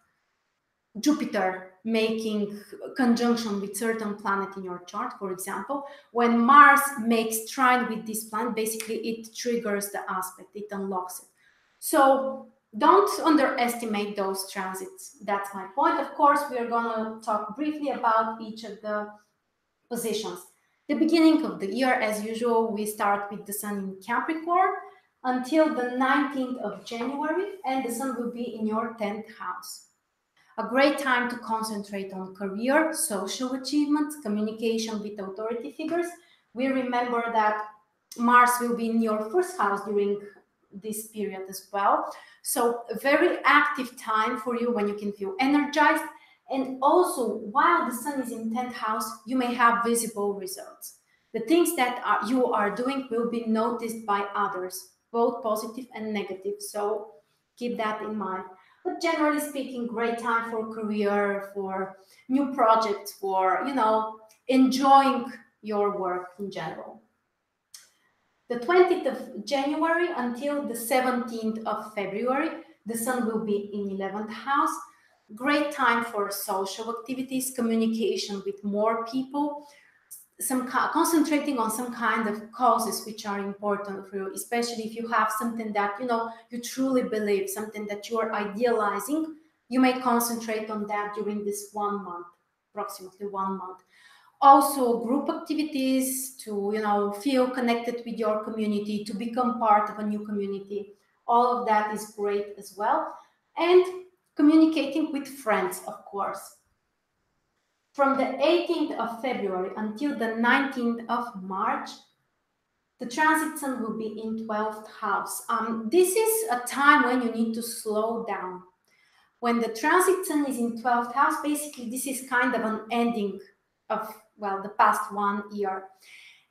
Speaker 1: Jupiter making conjunction with certain planet in your chart, for example. When Mars makes trine with this planet, basically it triggers the aspect, it unlocks it. So don't underestimate those transits. That's my point. Of course, we are going to talk briefly about each of the positions. The beginning of the year, as usual, we start with the Sun in Capricorn until the 19th of January, and the Sun will be in your 10th house. A great time to concentrate on career, social achievements, communication with authority figures. We remember that Mars will be in your first house during this period as well. So a very active time for you when you can feel energized. And also, while the Sun is in 10th house, you may have visible results. The things that you are doing will be noticed by others, both positive and negative. So keep that in mind. But generally speaking, great time for career, for new projects, for, enjoying your work in general. The 20th of January until the 17th of February, the Sun will be in 11th house. Great time for social activities, communication with more people, concentrating on some kind of causes which are important for you, especially if you have something that you truly believe, something that you are idealizing. You may concentrate on that during this 1 month, approximately 1 month. Also group activities to feel connected with your community, to become part of a new community. All of that is great as well. And communicating with friends, of course. From the 18th of February until the 19th of March, the transit sun will be in 12th house. This is a time when you need to slow down. When the transit sun is in 12th house, basically this is kind of an ending of, well, the past 1 year.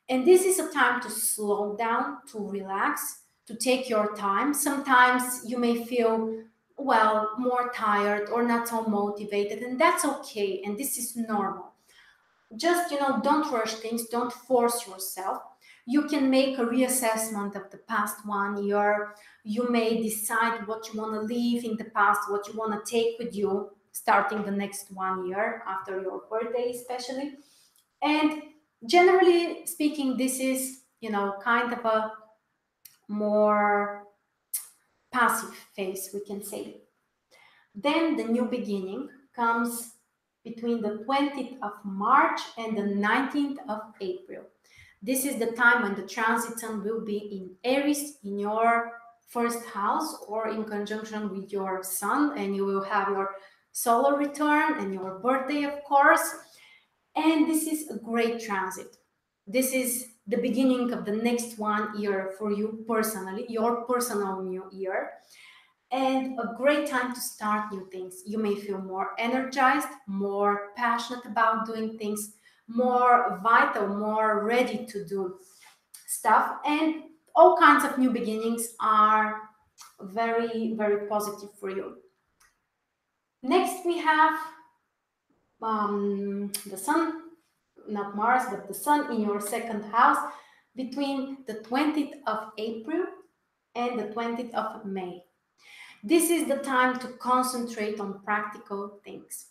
Speaker 1: And this is a time to slow down, to relax, to take your time. Sometimes you may feel, well, more tired or not so motivated, and that's okay. And this is normal. Just, don't rush things, don't force yourself. You can make a reassessment of the past 1 year. You may decide what you want to leave in the past, what you want to take with you starting the next 1 year after your birthday, especially. And generally speaking, this is, kind of a more passive phase, we can say. Then the new beginning comes between the 20th of March and the 19th of April. This is the time when the transit sun will be in Aries, in your first house, or in conjunction with your sun, and you will have your solar return and your birthday, of course. And this is a great transit. This is the beginning of the next 1 year for you personally, your personal new year, and a great time to start new things. You may feel more energized, more passionate about doing things, more vital, more ready to do stuff, and all kinds of new beginnings are very, very positive for you. Next, we have the sun, not Mars, but the sun in your second house between the 20th of April and the 20th of May. This is the time to concentrate on practical things.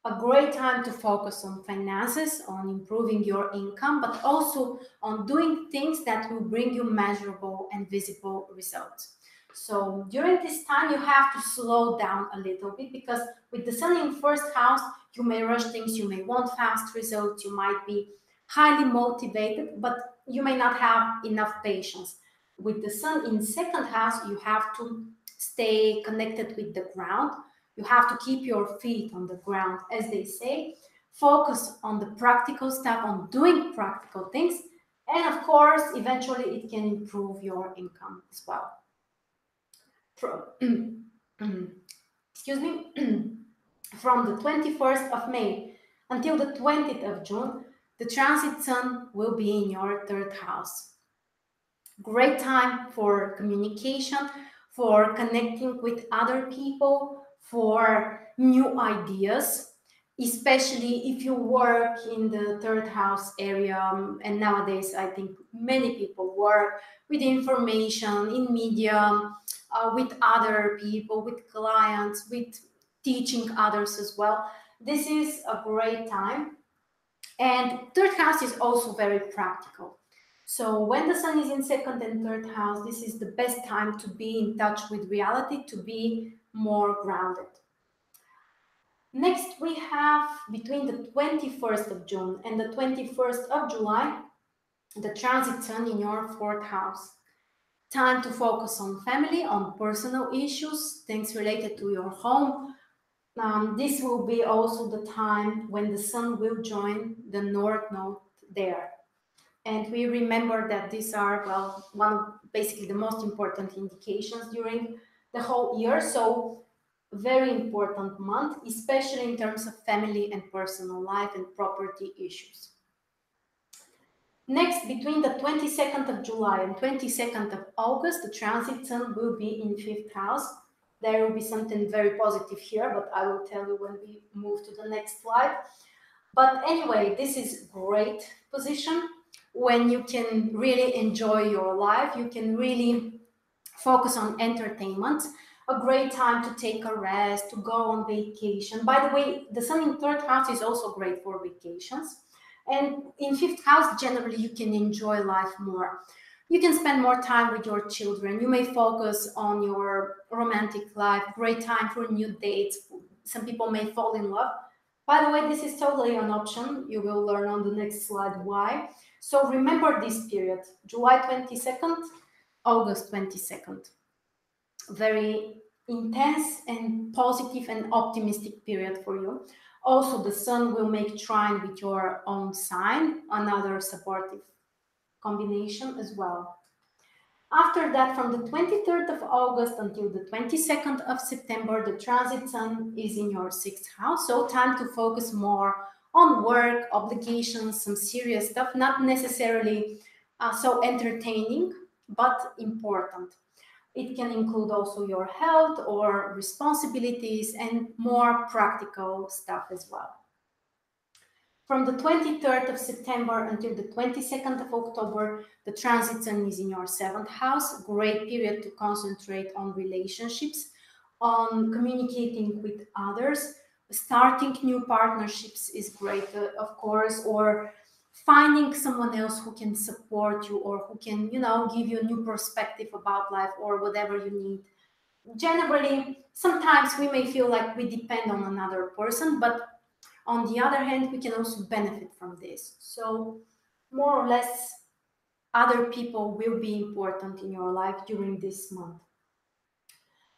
Speaker 1: A great time to focus on finances, on improving your income, but also on doing things that will bring you measurable and visible results. So during this time, you have to slow down a little bit, because with the sun in first house, you may rush things, you may want fast results, you might be highly motivated, but you may not have enough patience. With the sun in second house, you have to stay connected with the ground. You have to keep your feet on the ground, as they say. Focus on the practical stuff, on doing practical things. And of course, eventually it can improve your income as well. Excuse me. From the 21st of May until the 20th of June, the transit sun will be in your third house. Great time for communication, for connecting with other people, for new ideas, especially if you work in the third house area. And nowadays, I think many people work with information in media, with other people, with clients, with teaching others as well. This is a great time. And third house is also very practical. So when the sun is in second and third house, this is the best time to be in touch with reality, to be more grounded. Next, we have between the 21st of June and the 21st of July, the transit sun in your fourth house. Time to focus on family, on personal issues, things related to your home. This will be also the time when the sun will join the North Node there. And we remember that these are, well, one of basically the most important indications during the whole year. So very important month, especially in terms of family and personal life and property issues. Next, between the 22nd of July and 22nd of August, the transit sun will be in fifth house. There will be something very positive here, but I will tell you when we move to the next slide. But anyway, this is great position when you can really enjoy your life. You can really focus on entertainment. A great time to take a rest, to go on vacation. By the way, the sun in third house is also great for vacations. And in fifth house, generally, you can enjoy life more. You can spend more time with your children. You may focus on your romantic life. Great time for new dates. Some people may fall in love. By the way, this is totally an option. You will learn on the next slide why. So remember this period, July 22nd, August 22nd. Very intense and positive and optimistic period for you. Also, the sun will make trine with your own sign, another supportive combination as well. After that, from the 23rd of August until the 22nd of September, the transit sun is in your 6th house. So time to focus more on work, obligations, some serious stuff, not necessarily so entertaining, but important. It can include also your health or responsibilities and more practical stuff as well. From the 23rd of September until the 22nd of October, the transit sun is in your 7th house. Great period to concentrate on relationships, on communicating with others. Starting new partnerships is great, of course, or finding someone else who can support you or who can, give you a new perspective about life or whatever you need. Generally, sometimes we may feel like we depend on another person, but on the other hand, we can also benefit from this. So more or less, other people will be important in your life during this month.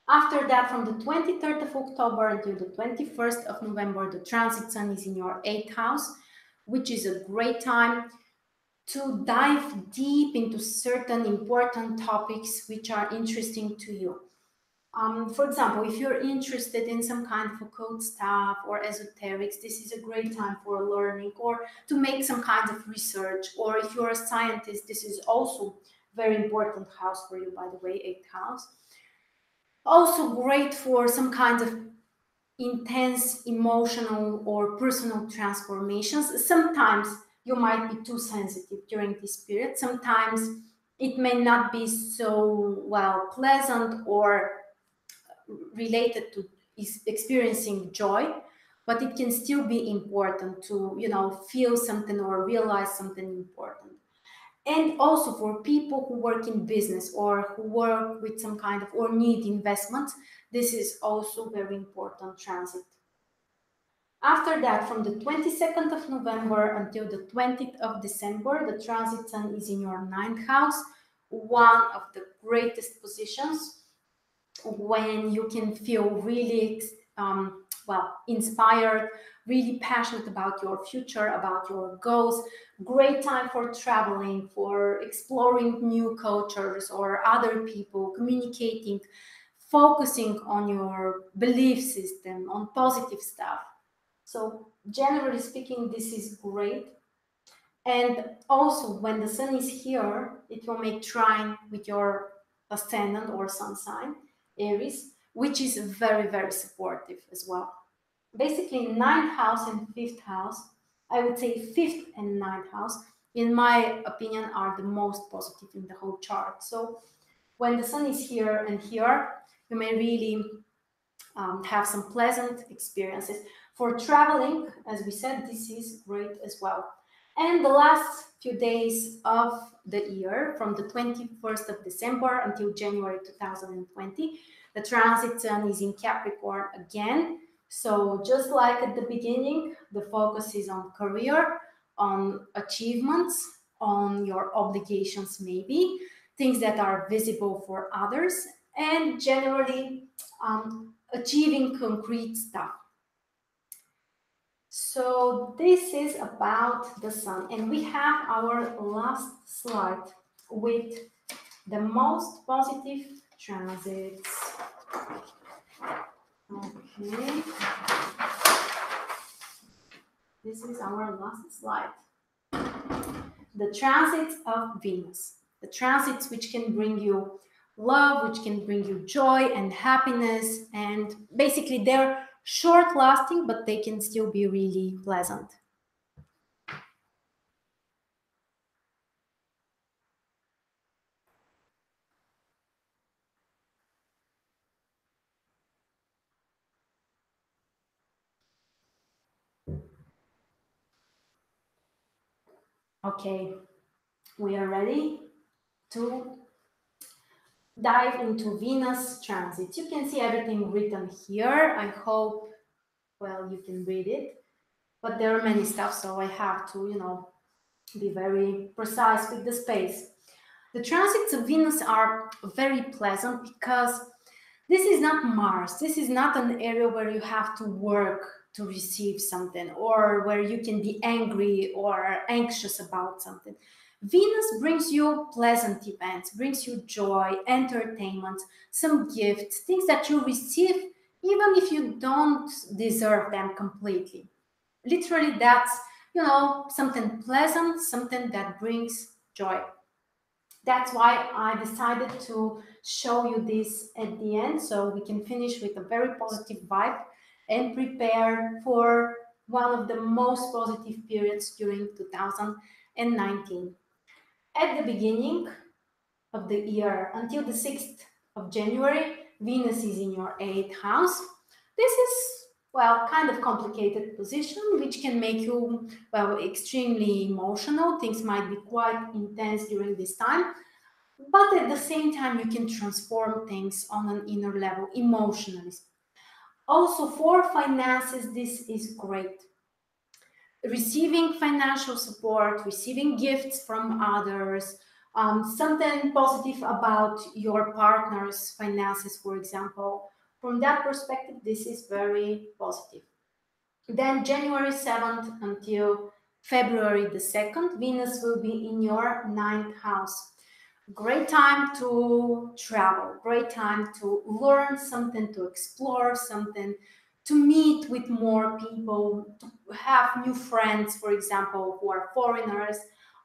Speaker 1: After that, from the 23rd of October until the 21st of November, the transit sun is in your 8th house, which is a great time to dive deep into certain important topics which are interesting to you. For example, if you're interested in some kind of occult stuff or esoterics, this is a great time for learning or to make some kind of research. Or if you're a scientist, this is also very important house for you, by the way, 8th house. Also great for some kind of intense emotional or personal transformations. Sometimes you might be too sensitive during this period. Sometimes it may not be so pleasant or related to is experiencing joy, but it can still be important to feel something or realize something important. And also for people who work in business or who work with some kind of or need investments, this is also very important transit. After that, from the 22nd of November until the 20th of December, the transit sun is in your 9th house, one of the greatest positions when you can feel really inspired, really passionate about your future, about your goals. Great time for traveling, for exploring new cultures or other people, communicating, focusing on your belief system, on positive stuff. So generally speaking, this is great. And also when the sun is here, it will make trine with your ascendant or sun sign, Aries, which is very, very supportive as well. Basically, 9th house and 5th house, I would say 5th and 9th house, in my opinion, are the most positive in the whole chart. So when the sun is here and here, you may really have some pleasant experiences. For traveling, as we said, this is great as well. And the last few days of the year, from the 21st of December until January 2020, the transit sun is in Capricorn again. So just like at the beginning, the focus is on career, on achievements, on your obligations maybe, things that are visible for others, and generally achieving concrete stuff. So this is about the sun, and we have our last slide with the most positive transits. Okay, this is our last slide. The transits of Venus, the transits which can bring you love, which can bring you joy and happiness, and basically they're short lasting, but they can still be really pleasant. Okay, we are ready to dive into Venus transits. You can see everything written here. I hope, you can read it, but there are many stuff, so I have to, be very precise with the space. The transits of Venus are very pleasant because this is not Mars. This is not an area where you have to work to receive something, or where you can be angry or anxious about something. Venus brings you pleasant events, brings you joy, entertainment, some gifts, things that you receive even if you don't deserve them completely. Literally, that's, something pleasant, something that brings joy. That's why I decided to show you this at the end, so we can finish with a very positive vibe and prepare for one of the most positive periods during 2019. At the beginning of the year, until the 6th of January, Venus is in your 8th house. This is, well, kind of complicated position, which can make you, well, extremely emotional. Things might be quite intense during this time, but at the same time, you can transform things on an inner level emotionally. Also, for finances, this is great. Receiving financial support, receiving gifts from others, something positive about your partner's finances, for example. From that perspective, this is very positive. Then January 7th until February the 2nd, Venus will be in your 9th house. Great time to travel, great time to learn something, to explore something, to meet with more people, to have new friends, for example, who are foreigners,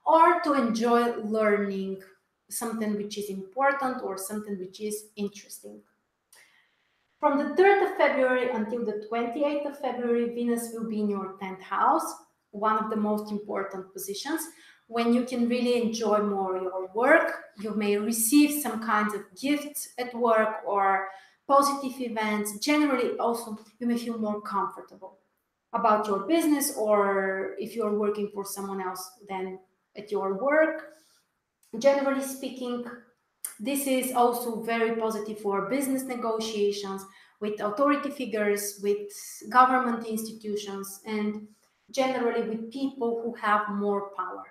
Speaker 1: or to enjoy learning something which is important or something which is interesting. From the 3rd of February until the 28th of February, Venus will be in your 10th house, one of the most important positions, when you can really enjoy more your work. You may receive some kinds of gifts at work or positive events. Generally, also, you may feel more comfortable about your business, or if you're working for someone else, then at your work. Generally speaking, this is also very positive for business negotiations with authority figures, with government institutions, and generally with people who have more power.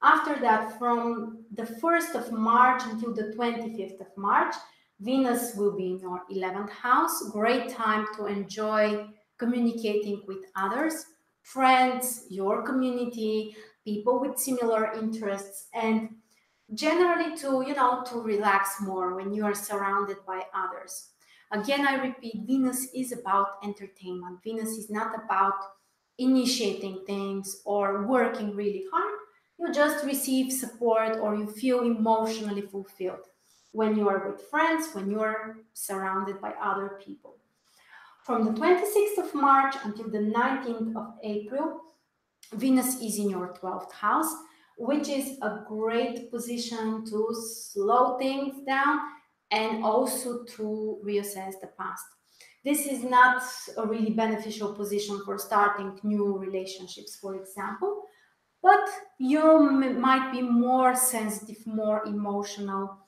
Speaker 1: After that, from the 1st of March until the 25th of March, Venus will be in your 11th house. Great time to enjoy communicating with others, friends, your community, people with similar interests, and generally to, to relax more when you are surrounded by others. Again, I repeat, Venus is about entertainment. Venus is not about initiating things or working really hard. You just receive support, or you feel emotionally fulfilled when you are with friends, when you are surrounded by other people. From the 26th of March until the 19th of April, Venus is in your 12th house, which is a great position to slow things down and also to reassess the past. This is not a really beneficial position for starting new relationships, for example, but you might be more sensitive, more emotional,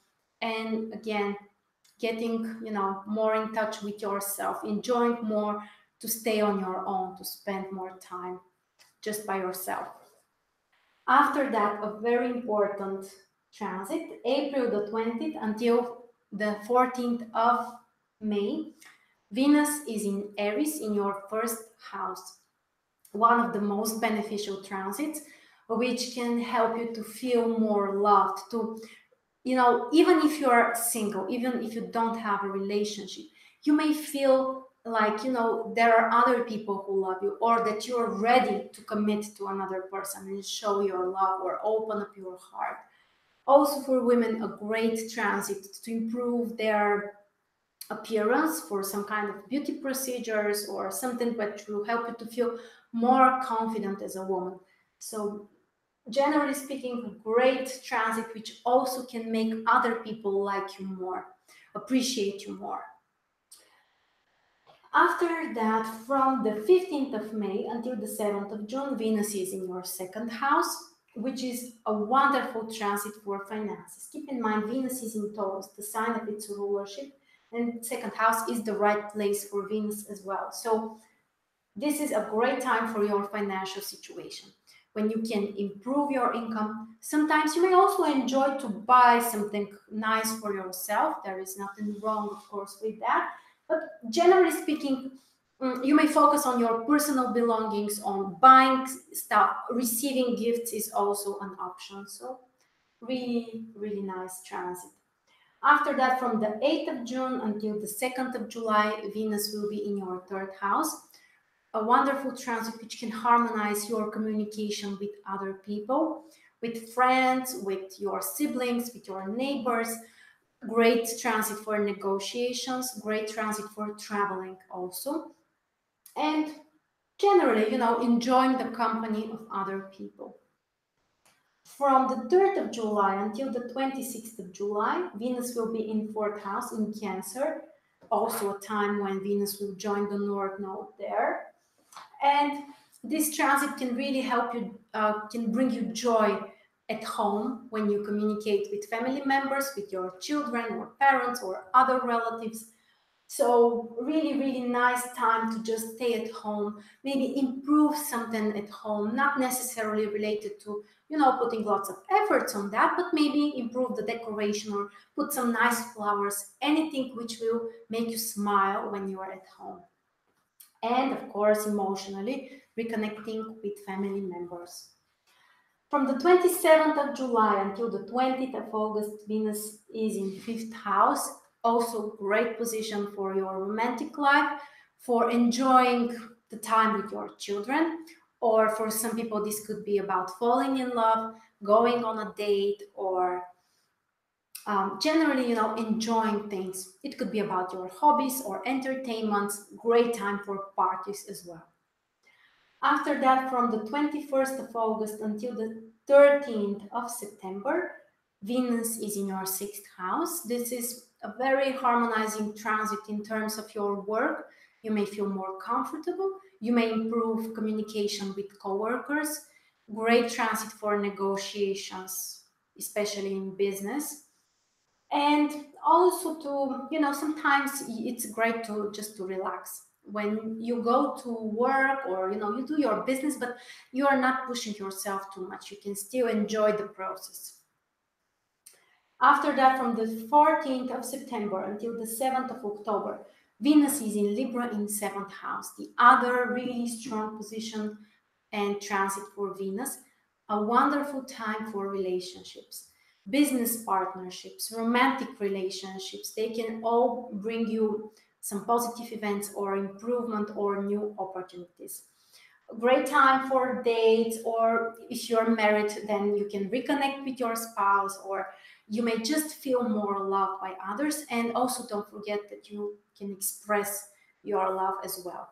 Speaker 1: and again, getting, more in touch with yourself, enjoying more to stay on your own, to spend more time just by yourself. After that, a very important transit, April the 20th until the 14th of May, Venus is in Aries in your first house. One of the most beneficial transits, which can help you to feel more loved, to, even if you're single, even if you don't have a relationship, you may feel like, there are other people who love you, or that you're ready to commit to another person and show your love or open up your heart. Also for women, a great transit to improve their appearance for some kind of beauty procedures or something that will help you to feel more confident as a woman. So generally speaking, a great transit which also can make other people like you more, appreciate you more. After that, from the 15th of May until the 7th of June, Venus is in your second house, which is a wonderful transit for finances. Keep in mind, Venus is in Taurus, the sign of its rulership, and second house is the right place for Venus as well. So this is a great time for your financial situation, when you can improve your income. Sometimes you may also enjoy to buy something nice for yourself. There is nothing wrong, of course, with that. But generally speaking, You may focus on your personal belongings, on buying stuff. Receiving gifts is also an option. So really, really nice transit. After that, from the 8th of June until the 2nd of July, Venus will be in your third house. A wonderful transit which can harmonize your communication with other people, with friends, with your siblings, with your neighbors. Great transit for negotiations, great transit for traveling also. And generally, enjoying the company of other people. From the 3rd of July until the 26th of July, Venus will be in fourth house in Cancer, also a time when Venus will join the North Node there. And this transit can really help you, can bring you joy at home when you communicate with family members, with your children or parents or other relatives. So really, really nice time to just stay at home, maybe improve something at home, not necessarily related to, putting lots of efforts on that, but maybe improve the decoration or put some nice flowers, anything which will make you smile when you are at home. And of course, emotionally, reconnecting with family members. From the 27th of July until the 20th of August, Venus is in fifth house. Also great position for your romantic life, for enjoying the time with your children, or for some people, this could be about falling in love, going on a date, or generally, enjoying things. It could be about your hobbies or entertainments. Great time for parties as well. After that, from the 21st of August until the 13th of September, Venus is in your sixth house. This is a very harmonizing transit in terms of your work. You may feel more comfortable. You may improve communication with coworkers. Great transit for negotiations, especially in business. And also to, sometimes it's great to just to relax when you go to work, or you do your business, but you are not pushing yourself too much. You can still enjoy the process. After that, from the 14th of September until the 7th of October, Venus is in Libra in seventh house, the other really strong position and transit for Venus. A wonderful time for relationships, business partnerships, romantic relationships. They can all bring you some positive events or improvement or new opportunities. A great time for dates, or if you're married, then you can reconnect with your spouse, or you may just feel more loved by others. And also don't forget that you can express your love as well.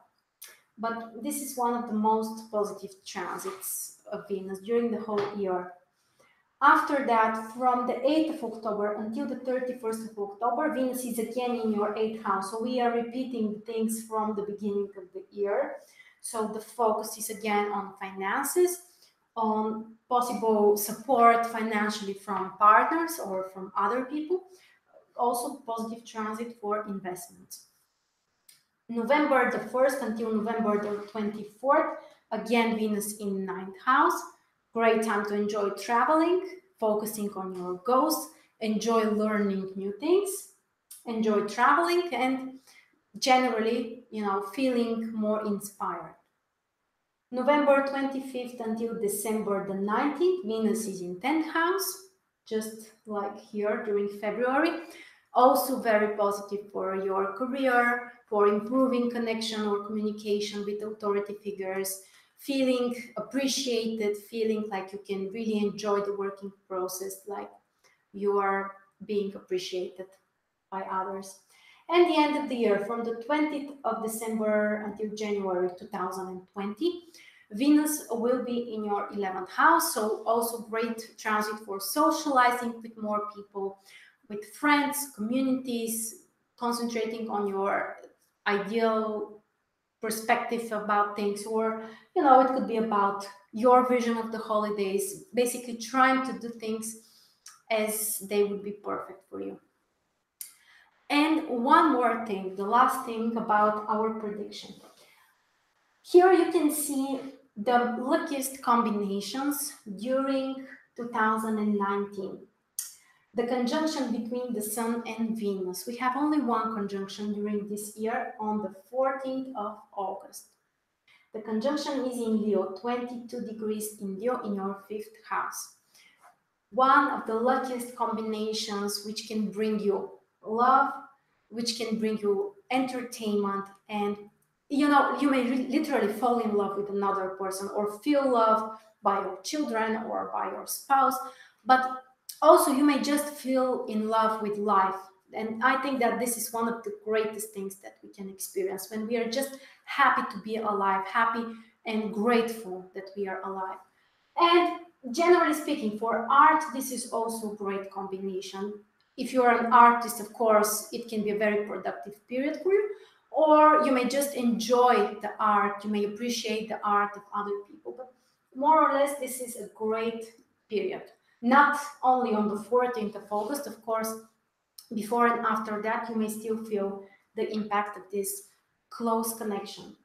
Speaker 1: But this is one of the most positive transits of Venus during the whole year. After that, from the 8th of October until the 31st of October, Venus is again in your 8th house. So we are repeating things from the beginning of the year. So the focus is again on finances, on possible support financially from partners or from other people. Also positive transit for investments. November the 1st until November the 24th, again Venus in ninth house. Great time to enjoy traveling, focusing on your goals, enjoy learning new things, enjoy traveling, and generally, feeling more inspired. November 25th until December the 19th, Venus is in 10th house, just like here during February. Also very positive for your career, for improving connection or communication with authority figures, feeling appreciated, feeling like you can really enjoy the working process, like you are being appreciated by others. And the end of the year, from the 20th of December until January 2020, Venus will be in your 11th house. So also great transit for socializing with more people, with friends, communities, concentrating on your ideal perspective about things, or it could be about your vision of the holidays, basically trying to do things as they would be perfect for you. And one more thing, the last thing about our prediction. Here you can see the luckiest combinations during 2019. the conjunction between the Sun and Venus. We have only one conjunction during this year on the 14th of August. The conjunction is in Leo, 22 degrees in Leo in your 5th house. One of the luckiest combinations which can bring you love, which can bring you entertainment, and you know, you may literally fall in love with another person or feel love by your children or by your spouse, but also you may just feel in love with life. And I think that this is one of the greatest things that we can experience when we are just happy to be alive, happy and grateful that we are alive. And generally speaking, for art, this is also a great combination. If you're an artist, of course, it can be a very productive period for you, or you may just enjoy the art, you may appreciate the art of other people. But more or less, this is a great period. Not only on the 14th of August, of course, before and after that, you may still feel the impact of this close connection.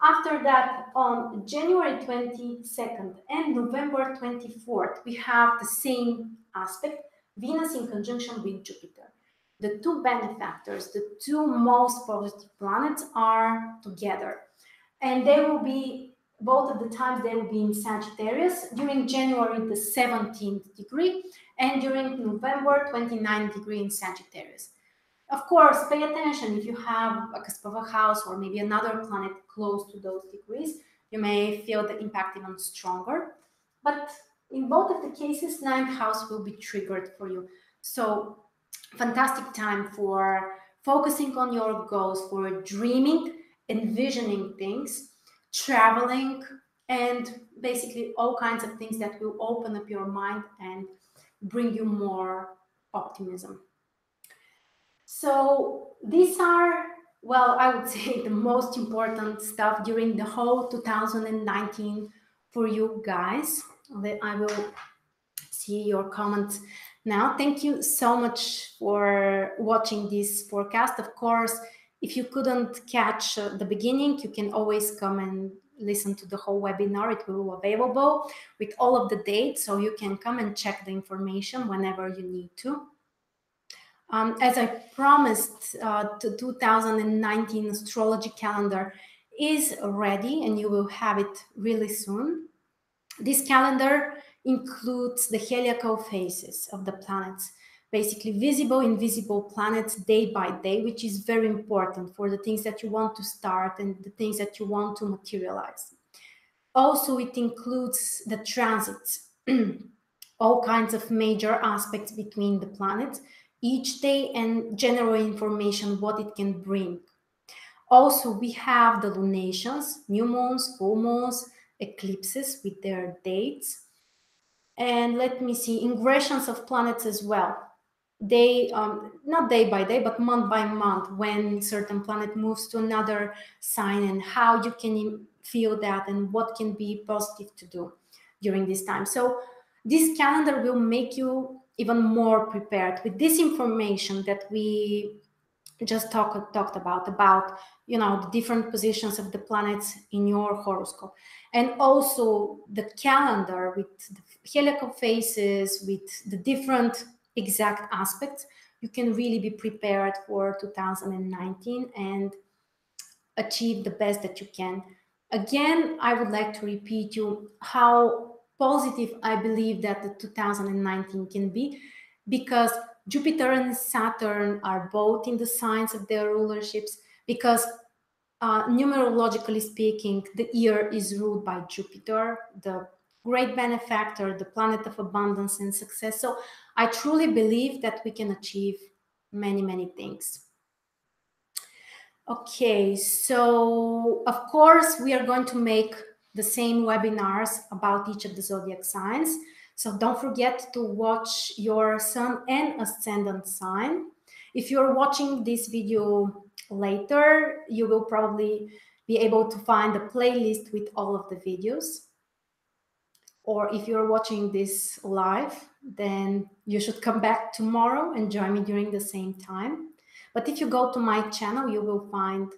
Speaker 1: After that, on January 22nd and November 24th, we have the same aspect, Venus in conjunction with Jupiter. The two benefactors, the two most positive planets are together. And they will be, both of the times, they will be in Sagittarius during January the 17th degree and during November 29th degree in Sagittarius. Of course, pay attention if you have a cusp of a house or maybe another planet close to those degrees, you may feel the impact even stronger. But in both of the cases, ninth house will be triggered for you. So fantastic time for focusing on your goals, for dreaming, envisioning things, traveling, and basically all kinds of things that will open up your mind and bring you more optimism. So these are, well, I would say the most important stuff during the whole 2019 for you guys. I will see your comments now. Thank you so much for watching this forecast. Of course, if you couldn't catch the beginning, you can always come and listen to the whole webinar. It will be available with all of the dates, so you can come and check the information whenever you need to. As I promised, the 2019 astrology calendar is ready and you will have it really soon. This calendar includes the heliacal phases of the planets, basically visible, invisible planets day by day, which is very important for the things that you want to start and the things that you want to materialize. Also, it includes the transits, all kinds of major aspects between the planets each day and general information what it can bring. Also, we have the lunations, new moons, full moons, eclipses with their dates. And let me see, ingressions of planets as well. They, not day by day, but month by month, when certain planet moves to another sign and how you can feel that and what can be positive to do during this time. So this calendar will make you even more prepared with this information that we just talked about, you know, the different positions of the planets in your horoscope, and also the calendar with the heliacal phases, with the different exact aspects. You can really be prepared for 2019 and achieve the best that you can. Again, I would like to repeat you how positive I believe that the 2019 can be, because Jupiter and Saturn are both in the signs of their rulerships, because numerologically speaking, the year is ruled by Jupiter, the great benefactor, the planet of abundance and success. So I truly believe that we can achieve many, many things. Okay, so of course we are going to make the same webinars about each of the zodiac signs. So don't forget to watch your sun and ascendant sign. If you're watching this video later, you will probably be able to find a playlist with all of the videos. Or if you're watching this live, then you should come back tomorrow and join me during the same time. But if you go to my channel, you will find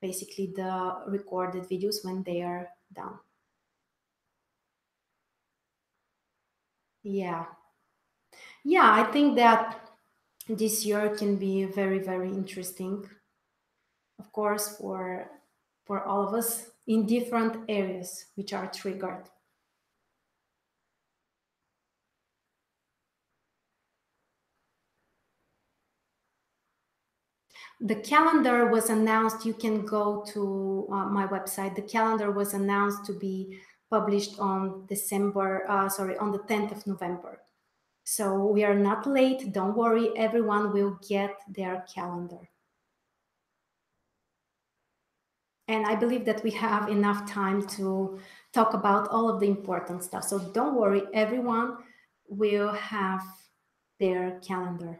Speaker 1: basically the recorded videos when they are done. Yeah. Yeah, I think that this year can be very, very interesting, of course, for all of us in different areas which are triggered. The calendar was announced. You can go to my website. The calendar was announced to be published on on the 10th of November. So we are not late. Don't worry. Everyone will get their calendar. And I believe that we have enough time to talk about all of the important stuff. So don't worry. Everyone will have their calendar,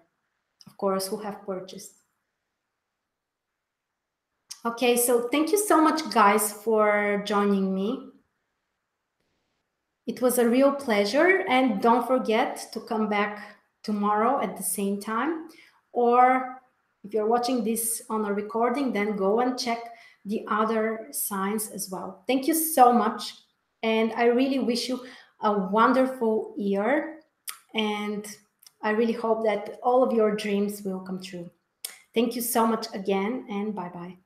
Speaker 1: of course, who have purchased. Okay, so thank you so much, guys, for joining me. It was a real pleasure. And don't forget to come back tomorrow at the same time. Or if you're watching this on a recording, then go and check the other signs as well. Thank you so much. And I really wish you a wonderful year. And I really hope that all of your dreams will come true. Thank you so much again, and bye bye.